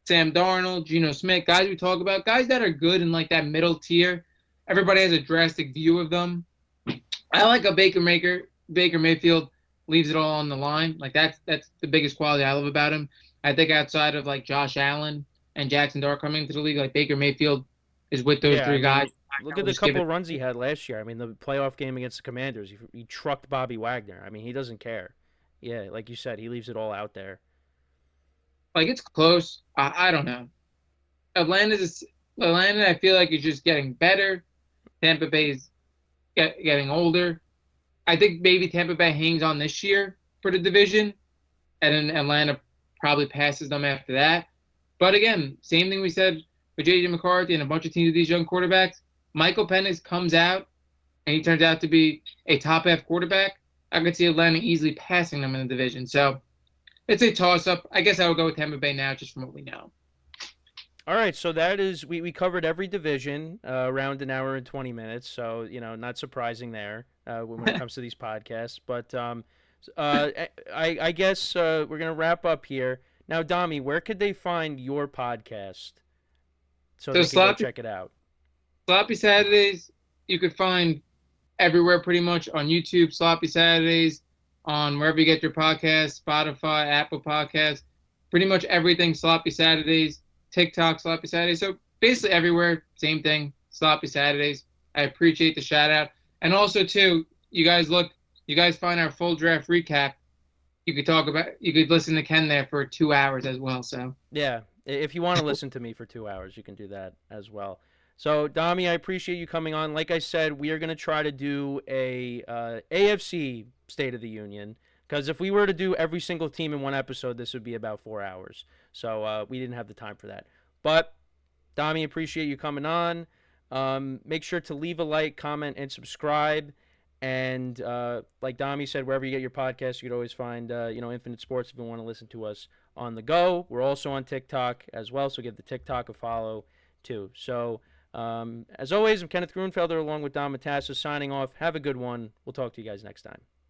Sam Darnold, Geno Smith, guys we talk about, guys that are good in like that middle tier. Everybody has a drastic view of them. I like a Baker Mayfield leaves it all on the line. Like that's the biggest quality I love about him. I think outside of like Josh Allen and Jackson Dart coming into the league, like Baker Mayfield is with those Yeah, I three guys. mean, look at the couple runs he had last year. I mean, the playoff game against the Commanders, he trucked Bobby Wagner. I mean, he doesn't care. Yeah, like you said, he leaves it all out there. Like it's close. I don't know. Atlanta. I feel like is just getting better. Tampa Bay is getting older. I think maybe Tampa Bay hangs on this year for the division, and then Atlanta probably passes them after that. But again, same thing we said with J.J. McCarthy and a bunch of teams with these young quarterbacks. Michael Penix comes out, and he turns out to be a top half quarterback. I could see Atlanta easily passing them in the division. So it's a toss-up. I guess I would go with Tampa Bay now, just from what we know. All right, so that is we covered every division around an hour and 20 minutes. So not surprising there when it comes to these podcasts. But I guess we're gonna wrap up here now. Dami, where could they find your podcast so they can go check it out? Sloppy Saturdays, you could find everywhere pretty much on YouTube. Sloppy Saturdays on wherever you get your podcasts, Spotify, Apple Podcasts, pretty much everything. Sloppy Saturdays. TikTok, Sloppy Saturdays. So basically everywhere, same thing, Sloppy Saturdays. I appreciate the shout out. And also too, you guys find our full draft recap. You could listen to Ken there for 2 hours as well. So yeah, if you want to listen to me for 2 hours, you can do that as well. So Dami, I appreciate you coming on. Like I said, we are going to try to do a AFC State of the Union. Because if we were to do every single team in one episode, this would be about 4 hours. So we didn't have the time for that. But, Dami, appreciate you coming on. Make sure to leave a like, comment, and subscribe. And like Dami said, wherever you get your podcast, you could always find Infinite Sports if you want to listen to us on the go. We're also on TikTok as well, so give the TikTok a follow too. So, as always, I'm Kenneth Grunfelder along with Don Matassa signing off. Have a good one. We'll talk to you guys next time.